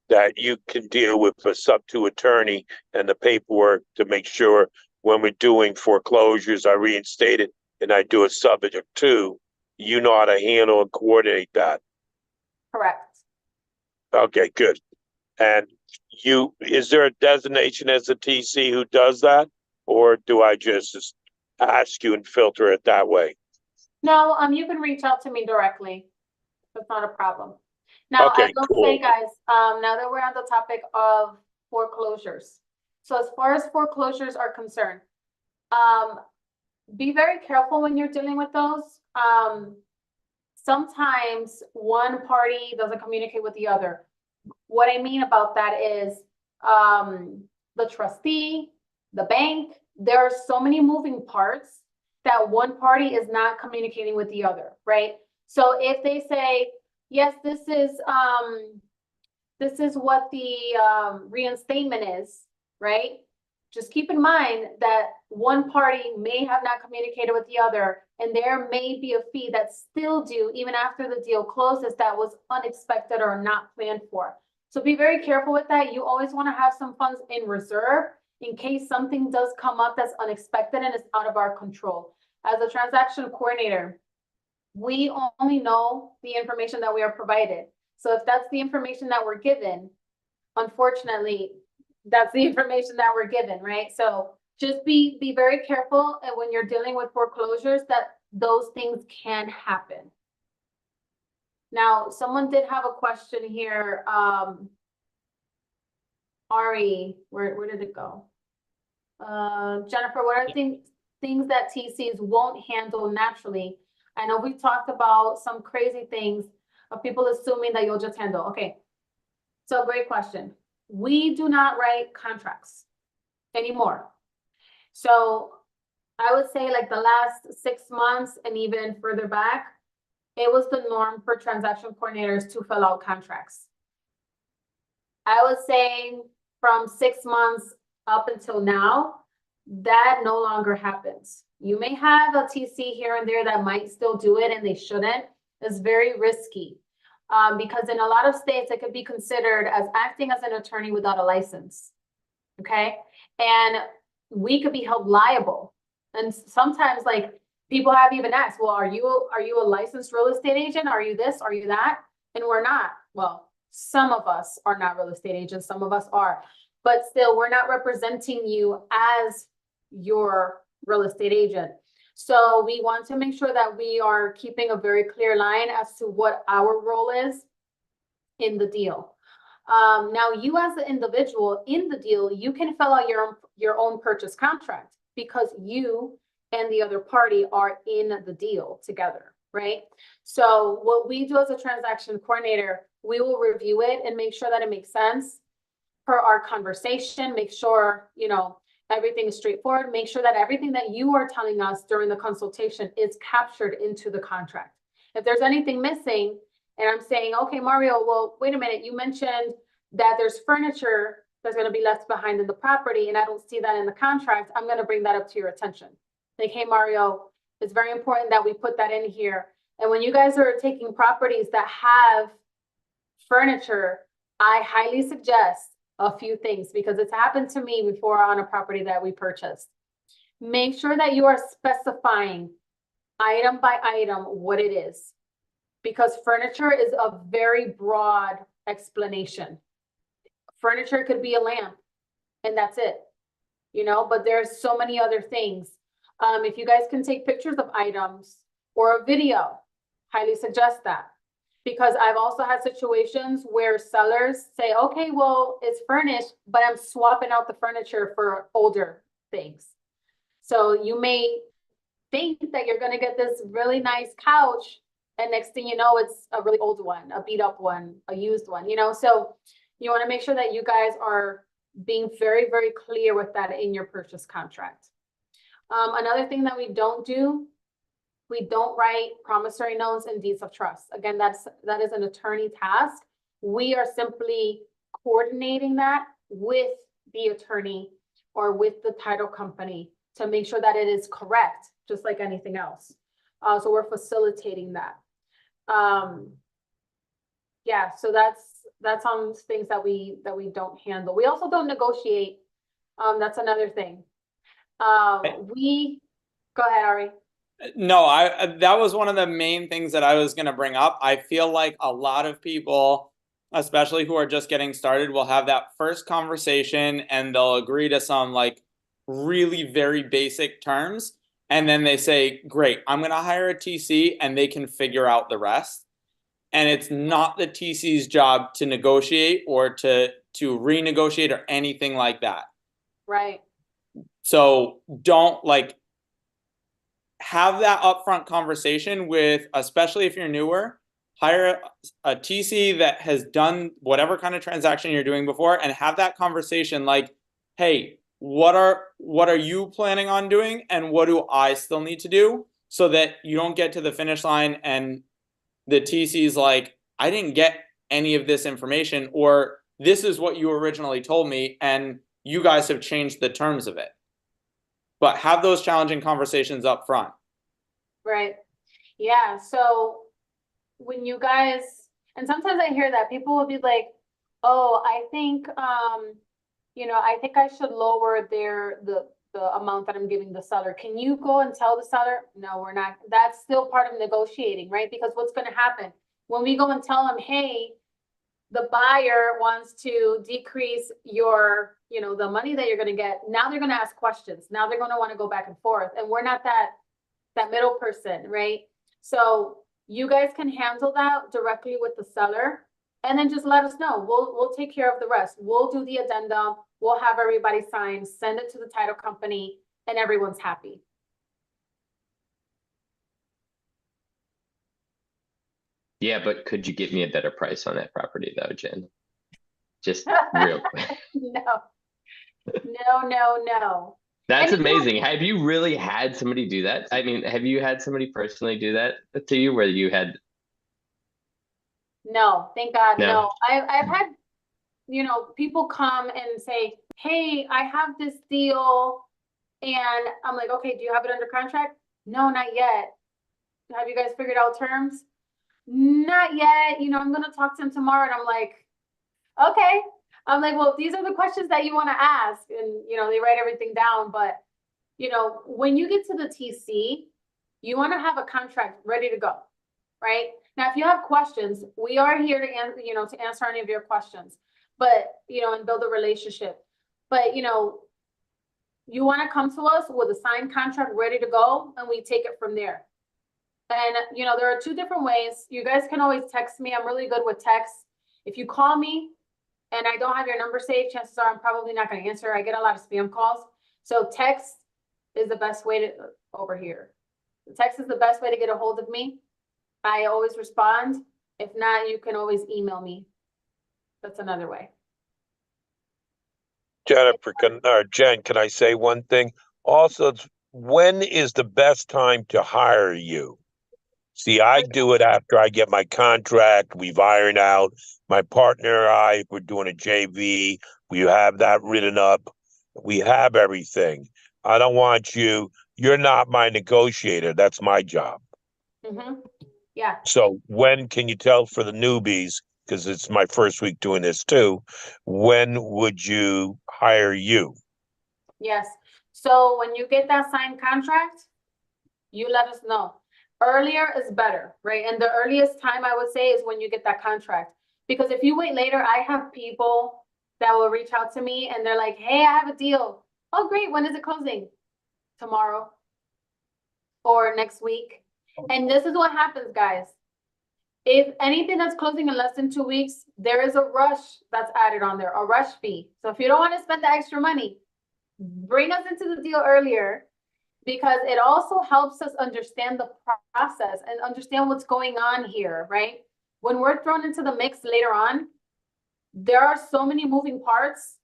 that you can deal with a Subto attorney and the paperwork to make sure when we're doing foreclosures, I reinstate it and I do a subject to, you know how to handle and coordinate that. Correct. Okay, good. And is there a designation as a TC who does that? Or do I just ask you and filter it that way? No, you can reach out to me directly. That's not a problem. Now, Okay, I will cool. say, guys, now that we're on the topic of foreclosures. So as far as foreclosures are concerned, be very careful when you're dealing with those. Sometimes one party doesn't communicate with the other. What I mean about that is the trustee, the bank, there are so many moving parts that one party is not communicating with the other, right? So if they say, yes, this is what the reinstatement is, right? Just keep in mind that one party may have not communicated with the other, and there may be a fee that's still due even after the deal closes that was unexpected or not planned for. So be very careful with that. You always want to have some funds in reserve in case something does come up that's unexpected and it's out of our control. As a transaction coordinator, we only know the information that we are provided. So if that's the information that we're given, unfortunately, that's the information that we're given, right? So just be very careful, and when you're dealing with foreclosures, that those things can happen. Now, someone did have a question here. Ari, where did it go? Jennifer, what are things that TCs won't handle naturally? I know we talked about some crazy things of people assuming that you'll just handle. Okay, so great question. We do not write contracts anymore. So I would say like the last 6 months and even further back, it was the norm for transaction coordinators to fill out contracts. I would say from 6 months up until now, that no longer happens. You may have a TC here and there that might still do it and they shouldn't. It's very risky because in a lot of states, it could be considered as acting as an attorney without a license, okay? And we could be held liable. And sometimes like people have even asked, well, are you a licensed real estate agent? Are you this? Are you that? And we're not. Well, some of us are not real estate agents. Some of us are. But still, we're not representing you as your real estate agent. So we want to make sure that we are keeping a very clear line as to what our role is in the deal. Now, you as the individual in the deal, you can fill out your own purchase contract because you and the other party are in the deal together, right? So what we do as a transaction coordinator, we will review it and make sure that it makes sense per our conversation, make sure, you know, everything is straightforward, make sure that everything that you are telling us during the consultation is captured into the contract. If there's anything missing and I'm saying, okay, Mario, well, wait a minute, you mentioned that there's furniture that's going to be left behind in the property and I don't see that in the contract, I'm going to bring that up to your attention. Like, hey, Mario, it's very important that we put that in here. And when you guys are taking properties that have furniture, I highly suggest a few things because it's happened to me before on a property that we purchased. Make sure that you are specifying item by item what it is, because furniture is a very broad explanation. Furniture could be a lamp and that's it, you know, but there's so many other things. If you guys can take pictures of items or a video, highly suggest that. Because I've also had situations where sellers say, okay, well, it's furnished, but I'm swapping out the furniture for older things. So you may think that you're going to get this really nice couch, and next thing you know, it's a really old one, a beat up one, a used one, you know? So you want to make sure that you guys are being very, very clear with that in your purchase contract. Another thing that we don't do, we don't write promissory notes and deeds of trust. Again, that is an attorney task. We are simply coordinating that with the attorney or with the title company to make sure that it is correct, just like anything else. So we're facilitating that. Yeah, so that's on things that we don't handle. We also don't negotiate. That's another thing. Go ahead, Ari. No, that was one of the main things that I was going to bring up. I feel like a lot of people, especially who are just getting started, will have that first conversation and they'll agree to some like really very basic terms. And then they say, great, I'm going to hire a TC and they can figure out the rest. And it's not the TC's job to negotiate or to renegotiate or anything like that. Right. So don't have that upfront conversation with, especially if you're newer, hire a TC that has done whatever kind of transaction you're doing before and have that conversation like, hey, what are you planning on doing and what do I still need to do, so that you don't get to the finish line and the TC's like, I didn't get any of this information, or this is what you originally told me and you guys have changed the terms of it. But have those challenging conversations up front. Right. Yeah. So when you guys, and sometimes I hear that people will be like, oh, I think, I think I should lower the amount that I'm giving the seller. Can you go and tell the seller? No, we're not. That's still part of negotiating, right? Because what's going to happen when we go and tell them, hey, the buyer wants to decrease your, the money that you're going to get. Now they're going to ask questions. Now they're going to want to go back and forth. And we're not that middle person, right? So you guys can handle that directly with the seller and then just let us know. We'll take care of the rest. We'll do the addendum. We'll have everybody sign, send it to the title company, and everyone's happy. Yeah, but could you get me a better price on that property though, Jen? Just real quick. No. That's amazing. Have you really had somebody do that? I mean, have you had somebody personally do that to you where you had? No, thank God, No. no. I've had, people come and say, hey, I have this deal. And I'm like, okay, do you have it under contract? No, not yet. Have you guys figured out terms? Not yet. I'm going to talk to him tomorrow. And I'm like, okay. I'm like, well, these are the questions that you want to ask. And, they write everything down. But, when you get to the TC, you want to have a contract ready to go, right? Now, if you have questions, we are here to answer, to answer any of your questions, but, and build a relationship. But, you want to come to us with a signed contract ready to go, and we take it from there. And, there are two different ways. You guys can always text me. I'm really good with text. If you call me and I don't have your number saved, chances are I'm probably not going to answer. I get a lot of spam calls. So text is the best way to, over here. Text is the best way to get a hold of me. I always respond. If not, you can always email me. That's another way. Jennifer, Jen, can I say one thing? Also, when is the best time to hire you? See, I do it after I get my contract. We've ironed out. My partner and I, we're doing a JV. We have that written up. We have everything. I don't want you. You're not my negotiator. That's my job. Mm-hmm. Yeah. So when can you tell for the newbies because it's my first week doing this too. When would you hire you? Yes. So when you get that signed contract, you let us know. Earlier is better, right? And the earliest time I would say is when you get that contract. Because if you wait later, I have people that will reach out to me and they're like, hey, I have a deal. Oh, great. When is it closing? Tomorrow or next week. And this is what happens, guys. If anything that's closing in less than 2 weeks, there is a rush that's added on there, a rush fee. So if you don't want to spend the extra money, bring us into the deal earlier, because it also helps us understand the process and understand what's going on here, right? When we're thrown into the mix later on, there are so many moving parts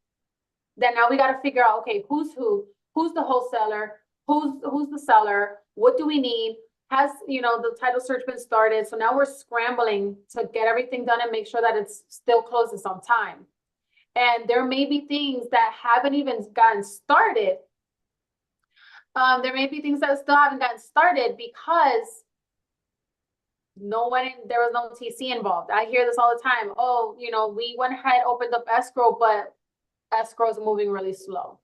that now we got to figure out, okay, who's the wholesaler, who's the seller, what do we need? Has, the title search been started? So now we're scrambling to get everything done and make sure that it's still closes on time. And there may be things that haven't even gotten started. There may be things that still haven't gotten started because there was no TC involved. I hear this all the time. Oh, we went ahead, opened up escrow, but escrow is moving really slow.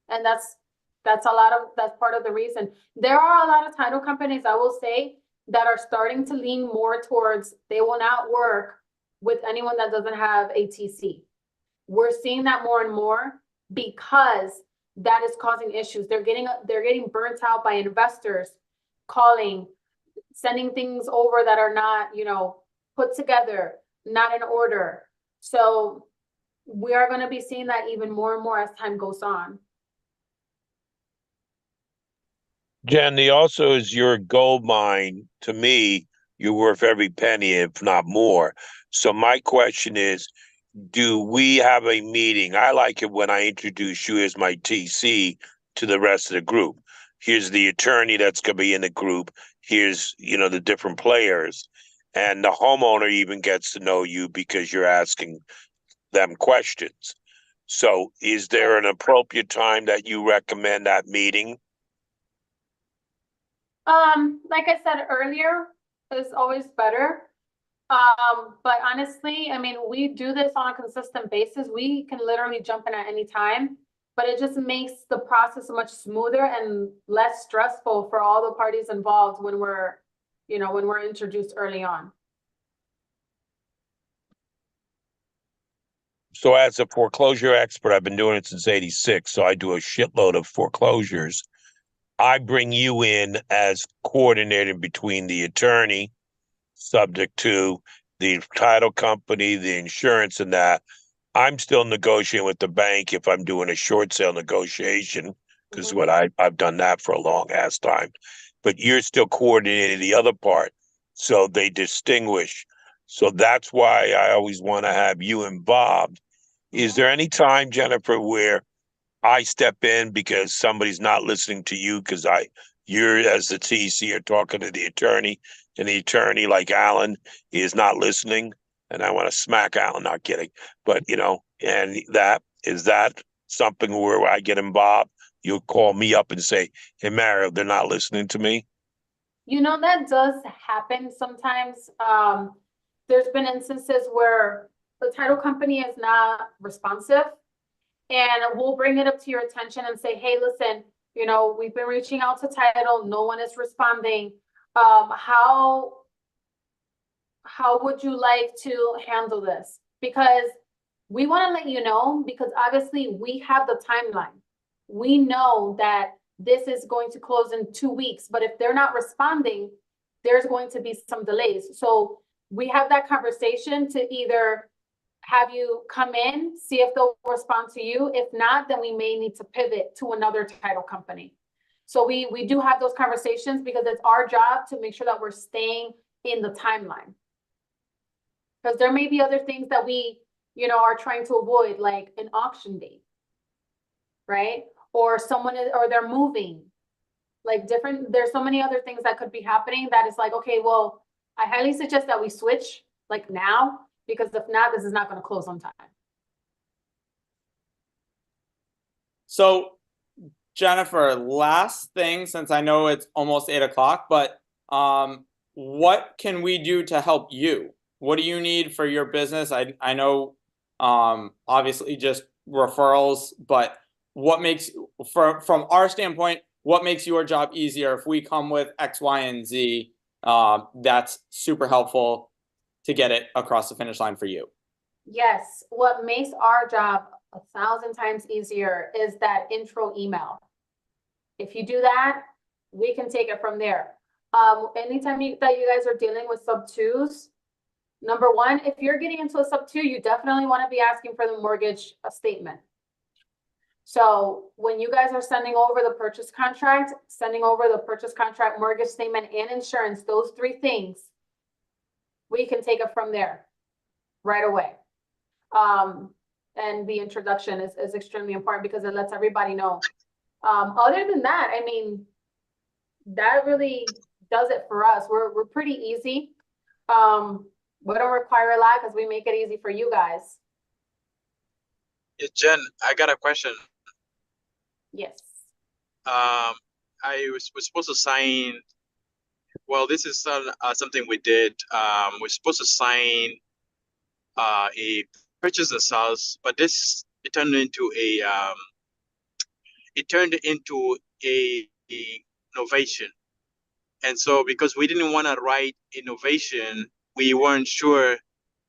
And that's part of the reason. There are a lot of title companies, I will say, that are starting to lean more towards they will not work with anyone that doesn't have a TC. We're seeing that more and more because that is causing issues. They're getting burnt out by investors calling, sending things over that are not, put together, not in order. So we are going to be seeing that even more and more as time goes on. Jen, the also is your gold mine. To me, you're worth every penny, if not more. So my question is, do we have a meeting? I like it when I introduce you as my TC to the rest of the group. Here's the attorney that's going to be in the group. Here's, the different players. And the homeowner even gets to know you because you're asking them questions. So is there an appropriate time that you recommend that meeting? Like I said earlier, is always better. But honestly, I mean, we do this on a consistent basis. We can literally jump in at any time, but it just makes the process much smoother and less stressful for all the parties involved when we're introduced early on. So as a foreclosure expert, I've been doing it since '86. So I do a shitload of foreclosures. I bring you in as coordinator between the attorney, subject to the title company, the insurance, and that. I'm still negotiating with the bank if I'm doing a short sale negotiation, because I've done that for a long ass time. But you're still coordinating the other part, so they distinguish. So that's why I always want to have you involved. Is there any time, Jennifer, where I step in because somebody's not listening to you because you're as the TC are talking to the attorney, and the attorney, like Alan, is not listening, and I want to smack Alan, not kidding, but and is that something where I get involved? You'll call me up and say, "Hey, Mario, they're not listening to me." That does happen sometimes. There's been instances where the title company is not responsive. And we'll bring it up to your attention and say, hey, listen, we've been reaching out to title. No one is responding. How would you like to handle this? Because we want to let you know, because obviously we have the timeline. We know that this is going to close in 2 weeks, but if they're not responding, there's going to be some delays. So we have that conversation to either have you come in, see if they'll respond to you. If not, then we may need to pivot to another title company. So we do have those conversations because it's our job to make sure that we're staying in the timeline. Because there may be other things that we, are trying to avoid, like an auction date, right? Or or they're moving, there's so many other things that could be happening that is like, okay, well, I highly suggest that we switch like now, because if not, this is not going to close on time. So, Jennifer, last thing, since I know it's almost 8 o'clock, but what can we do to help you what do you need for your business? I know, obviously just referrals, but what makes, from our standpoint, what makes your job easier if we come with X, Y, and Z? That's super helpful to get it across the finish line for you. Yes, what makes our job 1,000 times easier is that intro email. If you do that, we can take it from there. Anytime that you guys are dealing with sub twos, number one, if you're getting into a sub two, you definitely want to be asking for the mortgage statement. So when you guys are sending over the purchase contract, mortgage statement, and insurance, those three things, we can take it from there right away. And the introduction is extremely important because it lets everybody know. Other than that, I mean, that really does it for us. We're pretty easy. We don't require a lot because we make it easy for you guys. Yeah, Jen, I got a question. Yes. I was supposed to sign. Well, this is something we did. We're supposed to sign a purchase and sales, but it turned into a innovation. And so because we didn't want to write innovation, we weren't sure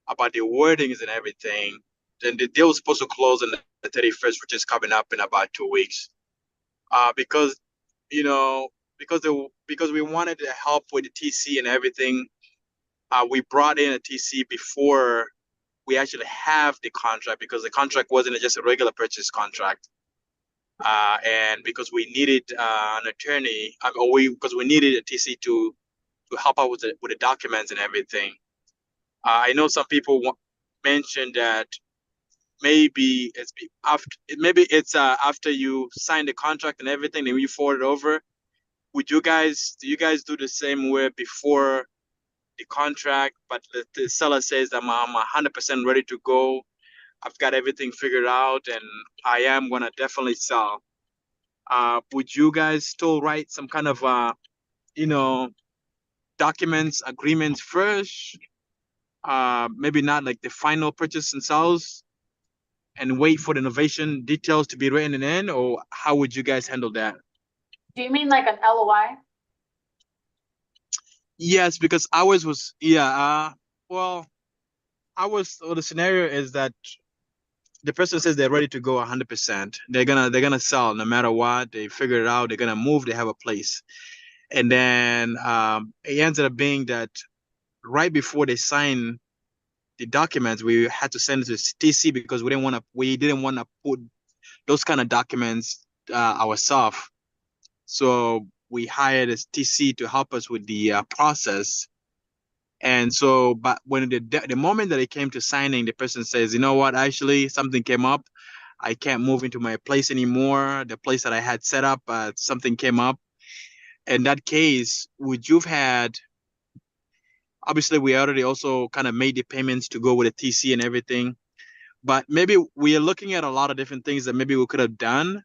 about the wordings and everything. Then the deal was supposed to close on the 31st, which is coming up in about 2 weeks. Because we wanted to help with the TC and everything, we brought in a TC before we actually have the contract, because the contract wasn't just a regular purchase contract. And because we needed an attorney, because we needed a TC to help out with the documents and everything. I know some people mentioned that maybe it's after you sign the contract and everything, and you forward it over. Do you guys do the same way before the contract, but the seller says that I'm 100% ready to go, I've got everything figured out, and I am gonna definitely sell? Would you guys still write some kind of documents, agreements first? Maybe not like the final purchase and sales, and wait for the innovation details to be written in, or how would you guys handle that? Do you mean like an LOI? Yes, because ours was, the scenario is that the person says they're ready to go 100%. They're gonna sell no matter what. They figure it out. They're gonna move. They have a place, and then it ended up being that right before they sign the documents, we had to send it to TC because we didn't want to put those kind of documents ourselves. So we hired a TC to help us with the process. And so, but when the moment that it came to signing, the person says, you know what, actually something came up. I can't move into my place anymore. The place that I had set up, something came up. In that case, would you've had, obviously we already also kind of made the payments to go with a TC and everything, but maybe we are looking at a lot of different things that maybe we could have done.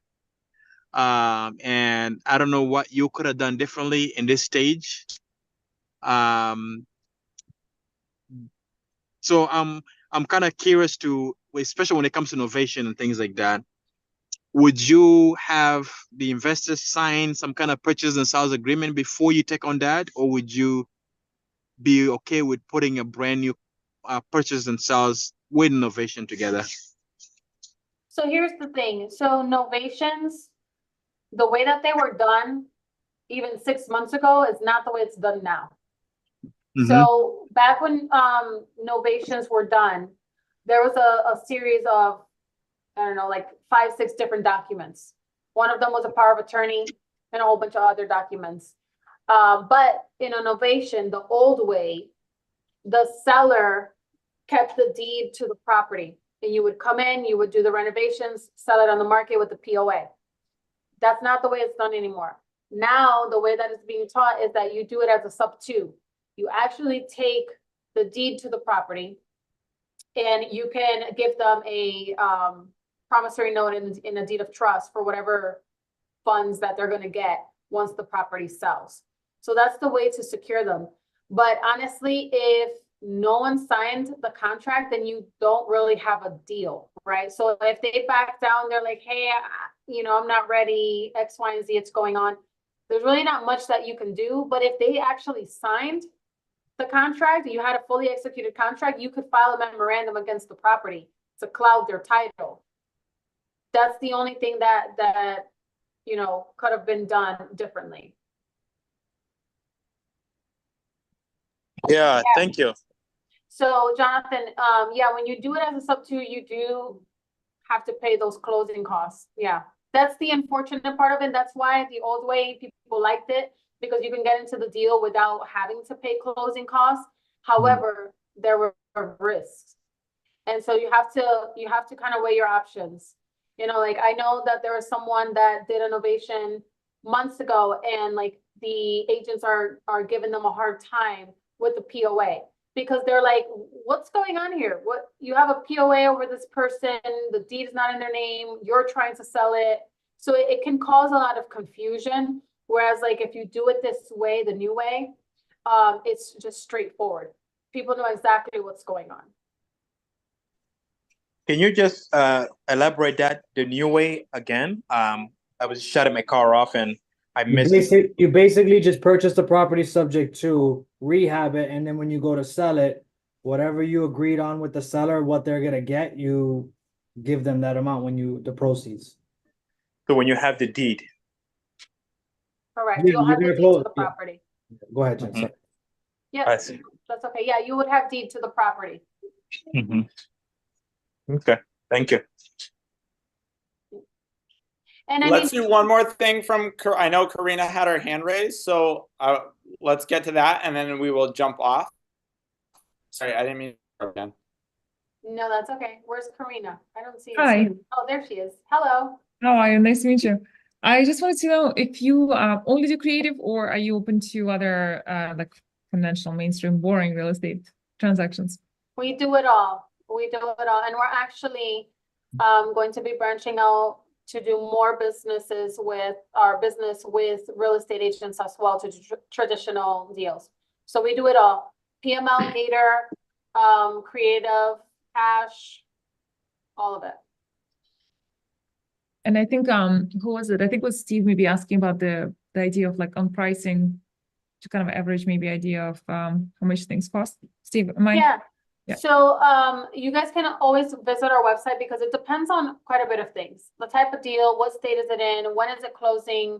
And I don't know what you could have done differently in this stage. So I'm kind of curious to, especially when it comes to innovation and things like that, would you have the investors sign some kind of purchase and sales agreement before you take on that, or would you be okay with putting a brand new purchase and sales with innovation together? So here's the thing. So novations, the way that they were done even 6 months ago is not the way it's done now. Mm-hmm. So back when novations were done, there was a series of, I don't know, like 5, 6 different documents. One of them was a power of attorney and a whole bunch of other documents. But in a novation, the old way, the seller kept the deed to the property, and you would come in, you would do the renovations, sell it on the market with the POA. That's not the way it's done anymore. Now, the way that it's being taught is that you do it as a sub 2. You actually take the deed to the property, and you can give them a promissory note in a deed of trust for whatever funds that they're going to get once the property sells. So that's the way to secure them. But honestly, if no one signed the contract, then you don't really have a deal, right? So if they back down, they're like, hey, I'm not ready, X, Y, and Z, it's going on. There's really not much that you can do. But if they actually signed the contract, you had a fully executed contract, you could file a memorandum against the property to cloud their title. That's the only thing that could have been done differently. Yeah, thank you. So Jonathan, yeah, when you do it as a sub two, you do have to pay those closing costs. Yeah, that's the unfortunate part of it. That's why the old way people liked it, because you can get into the deal without having to pay closing costs. However, there were risks. And so you have to kind of weigh your options. Like I know that there was someone that did an ovation months ago, and like the agents are giving them a hard time with the POA, because they're like, what's going on here? What, you have a POA over this person, the deed is not in their name, you're trying to sell it. So it can cause a lot of confusion. Whereas like if you do it this way, the new way, it's just straightforward. People know exactly what's going on. Can you just elaborate that the new way again? I was shutting my car off and I missed it. You basically just purchase the property subject to rehab it, and then when you go to sell it, whatever you agreed on with the seller, what they're gonna get, you give them that amount when the proceeds. So when you have the deed. Correct. Yeah, You'll you're have the gonna deed to close- the yeah. property. Go ahead, Jen. Mhm. Sorry. Yeah, I see. that's okay. Yeah, you would have deed to the property. Mhm. Okay, thank you. And I Let's mean, do one more thing from, I know Karina had her hand raised, so let's get to that and then we will jump off. Sorry, I didn't mean to again. no, that's okay. Where's Karina? I don't see Hi. her. Oh, there she is. Hello. How are you? Nice to meet you. I just wanted to know if you only do creative, or are you open to other like conventional, mainstream, boring real estate transactions? We do it all. We do it all. And we're actually going to be branching out to do more businesses with our business with real estate agents as well, to traditional deals. So we do it all. PML, Gator, creative, cash, all of it. And I think who was it? I think it was Steve maybe asking about the idea of like on pricing to kind of average maybe idea of how much things cost. Steve, am I? Yeah. Yeah. So you guys can always visit our website, because it depends on quite a bit of things. The type of deal, what state is it in, when is it closing,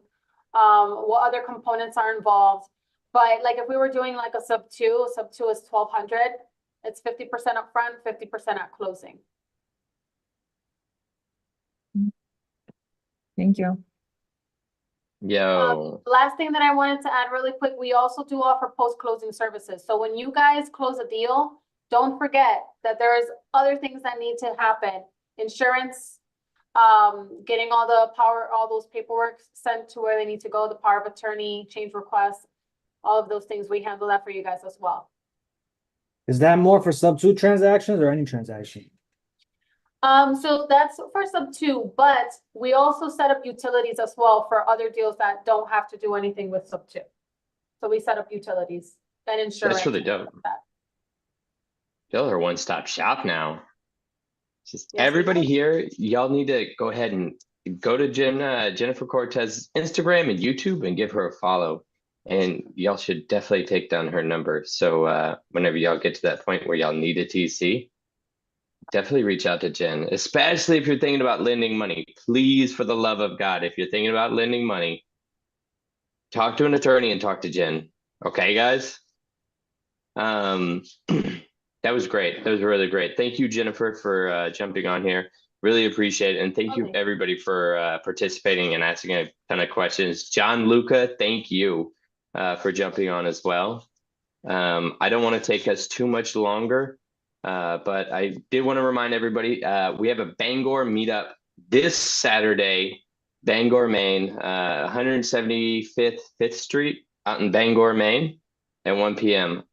what other components are involved. But like if we were doing like a sub two is 1,200. It's 50% upfront, 50% at closing. Thank you. Yo. Last thing that I wanted to add really quick, we also do offer post-closing services. So when you guys close a deal, don't forget that there's other things that need to happen. Insurance, getting all those paperwork sent to where they need to go, the power of attorney, change requests, all of those things. We handle that for you guys as well. Is that more for sub two transactions or any transaction? So that's for sub two, but we also set up utilities as well for other deals that don't have to do anything with sub two. So we set up utilities and insurance. That's really dope. Y'all are one-stop shop now. Just Yes, everybody here, y'all need to go ahead and go to Jennifer Cortez Instagram and YouTube and give her a follow. And y'all should definitely take down her number. So whenever y'all get to that point where y'all need a TC, definitely reach out to Jen, especially if you're thinking about lending money. Please, for the love of God, if you're thinking about lending money, talk to an attorney and talk to Jen. Okay, guys? That was great. That was really great. Thank you, Jennifer, for jumping on here. Really appreciate it. And thank you, everybody, for participating and asking a ton of questions. John Luca, thank you for jumping on as well. I don't want to take us too much longer, but I did want to remind everybody, we have a Bangor meetup this Saturday, Bangor, Maine, 175th 5th Street out in Bangor, Maine at 1 p.m.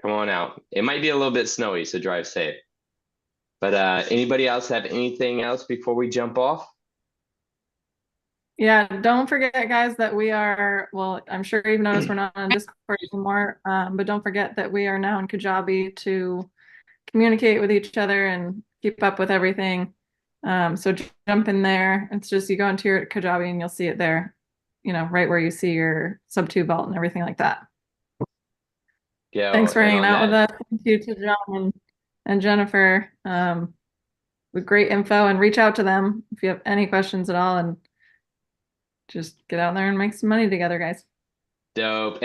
Come on out. It might be a little bit snowy, so drive safe. But anybody else have anything else before we jump off? Yeah, don't forget, guys, that we are, well, I'm sure you've noticed we're not on Discord anymore, but don't forget that we are now in Kajabi to communicate with each other and keep up with everything. So jump in there. It's just you go into your Kajabi and you'll see it there, right where you see your Subto vault and everything like that. Yeah. Thanks for and hanging on out with that, us. Thank you to John and Jennifer with great info, and reach out to them if you have any questions at all, and just get out there and make some money together, guys. dope.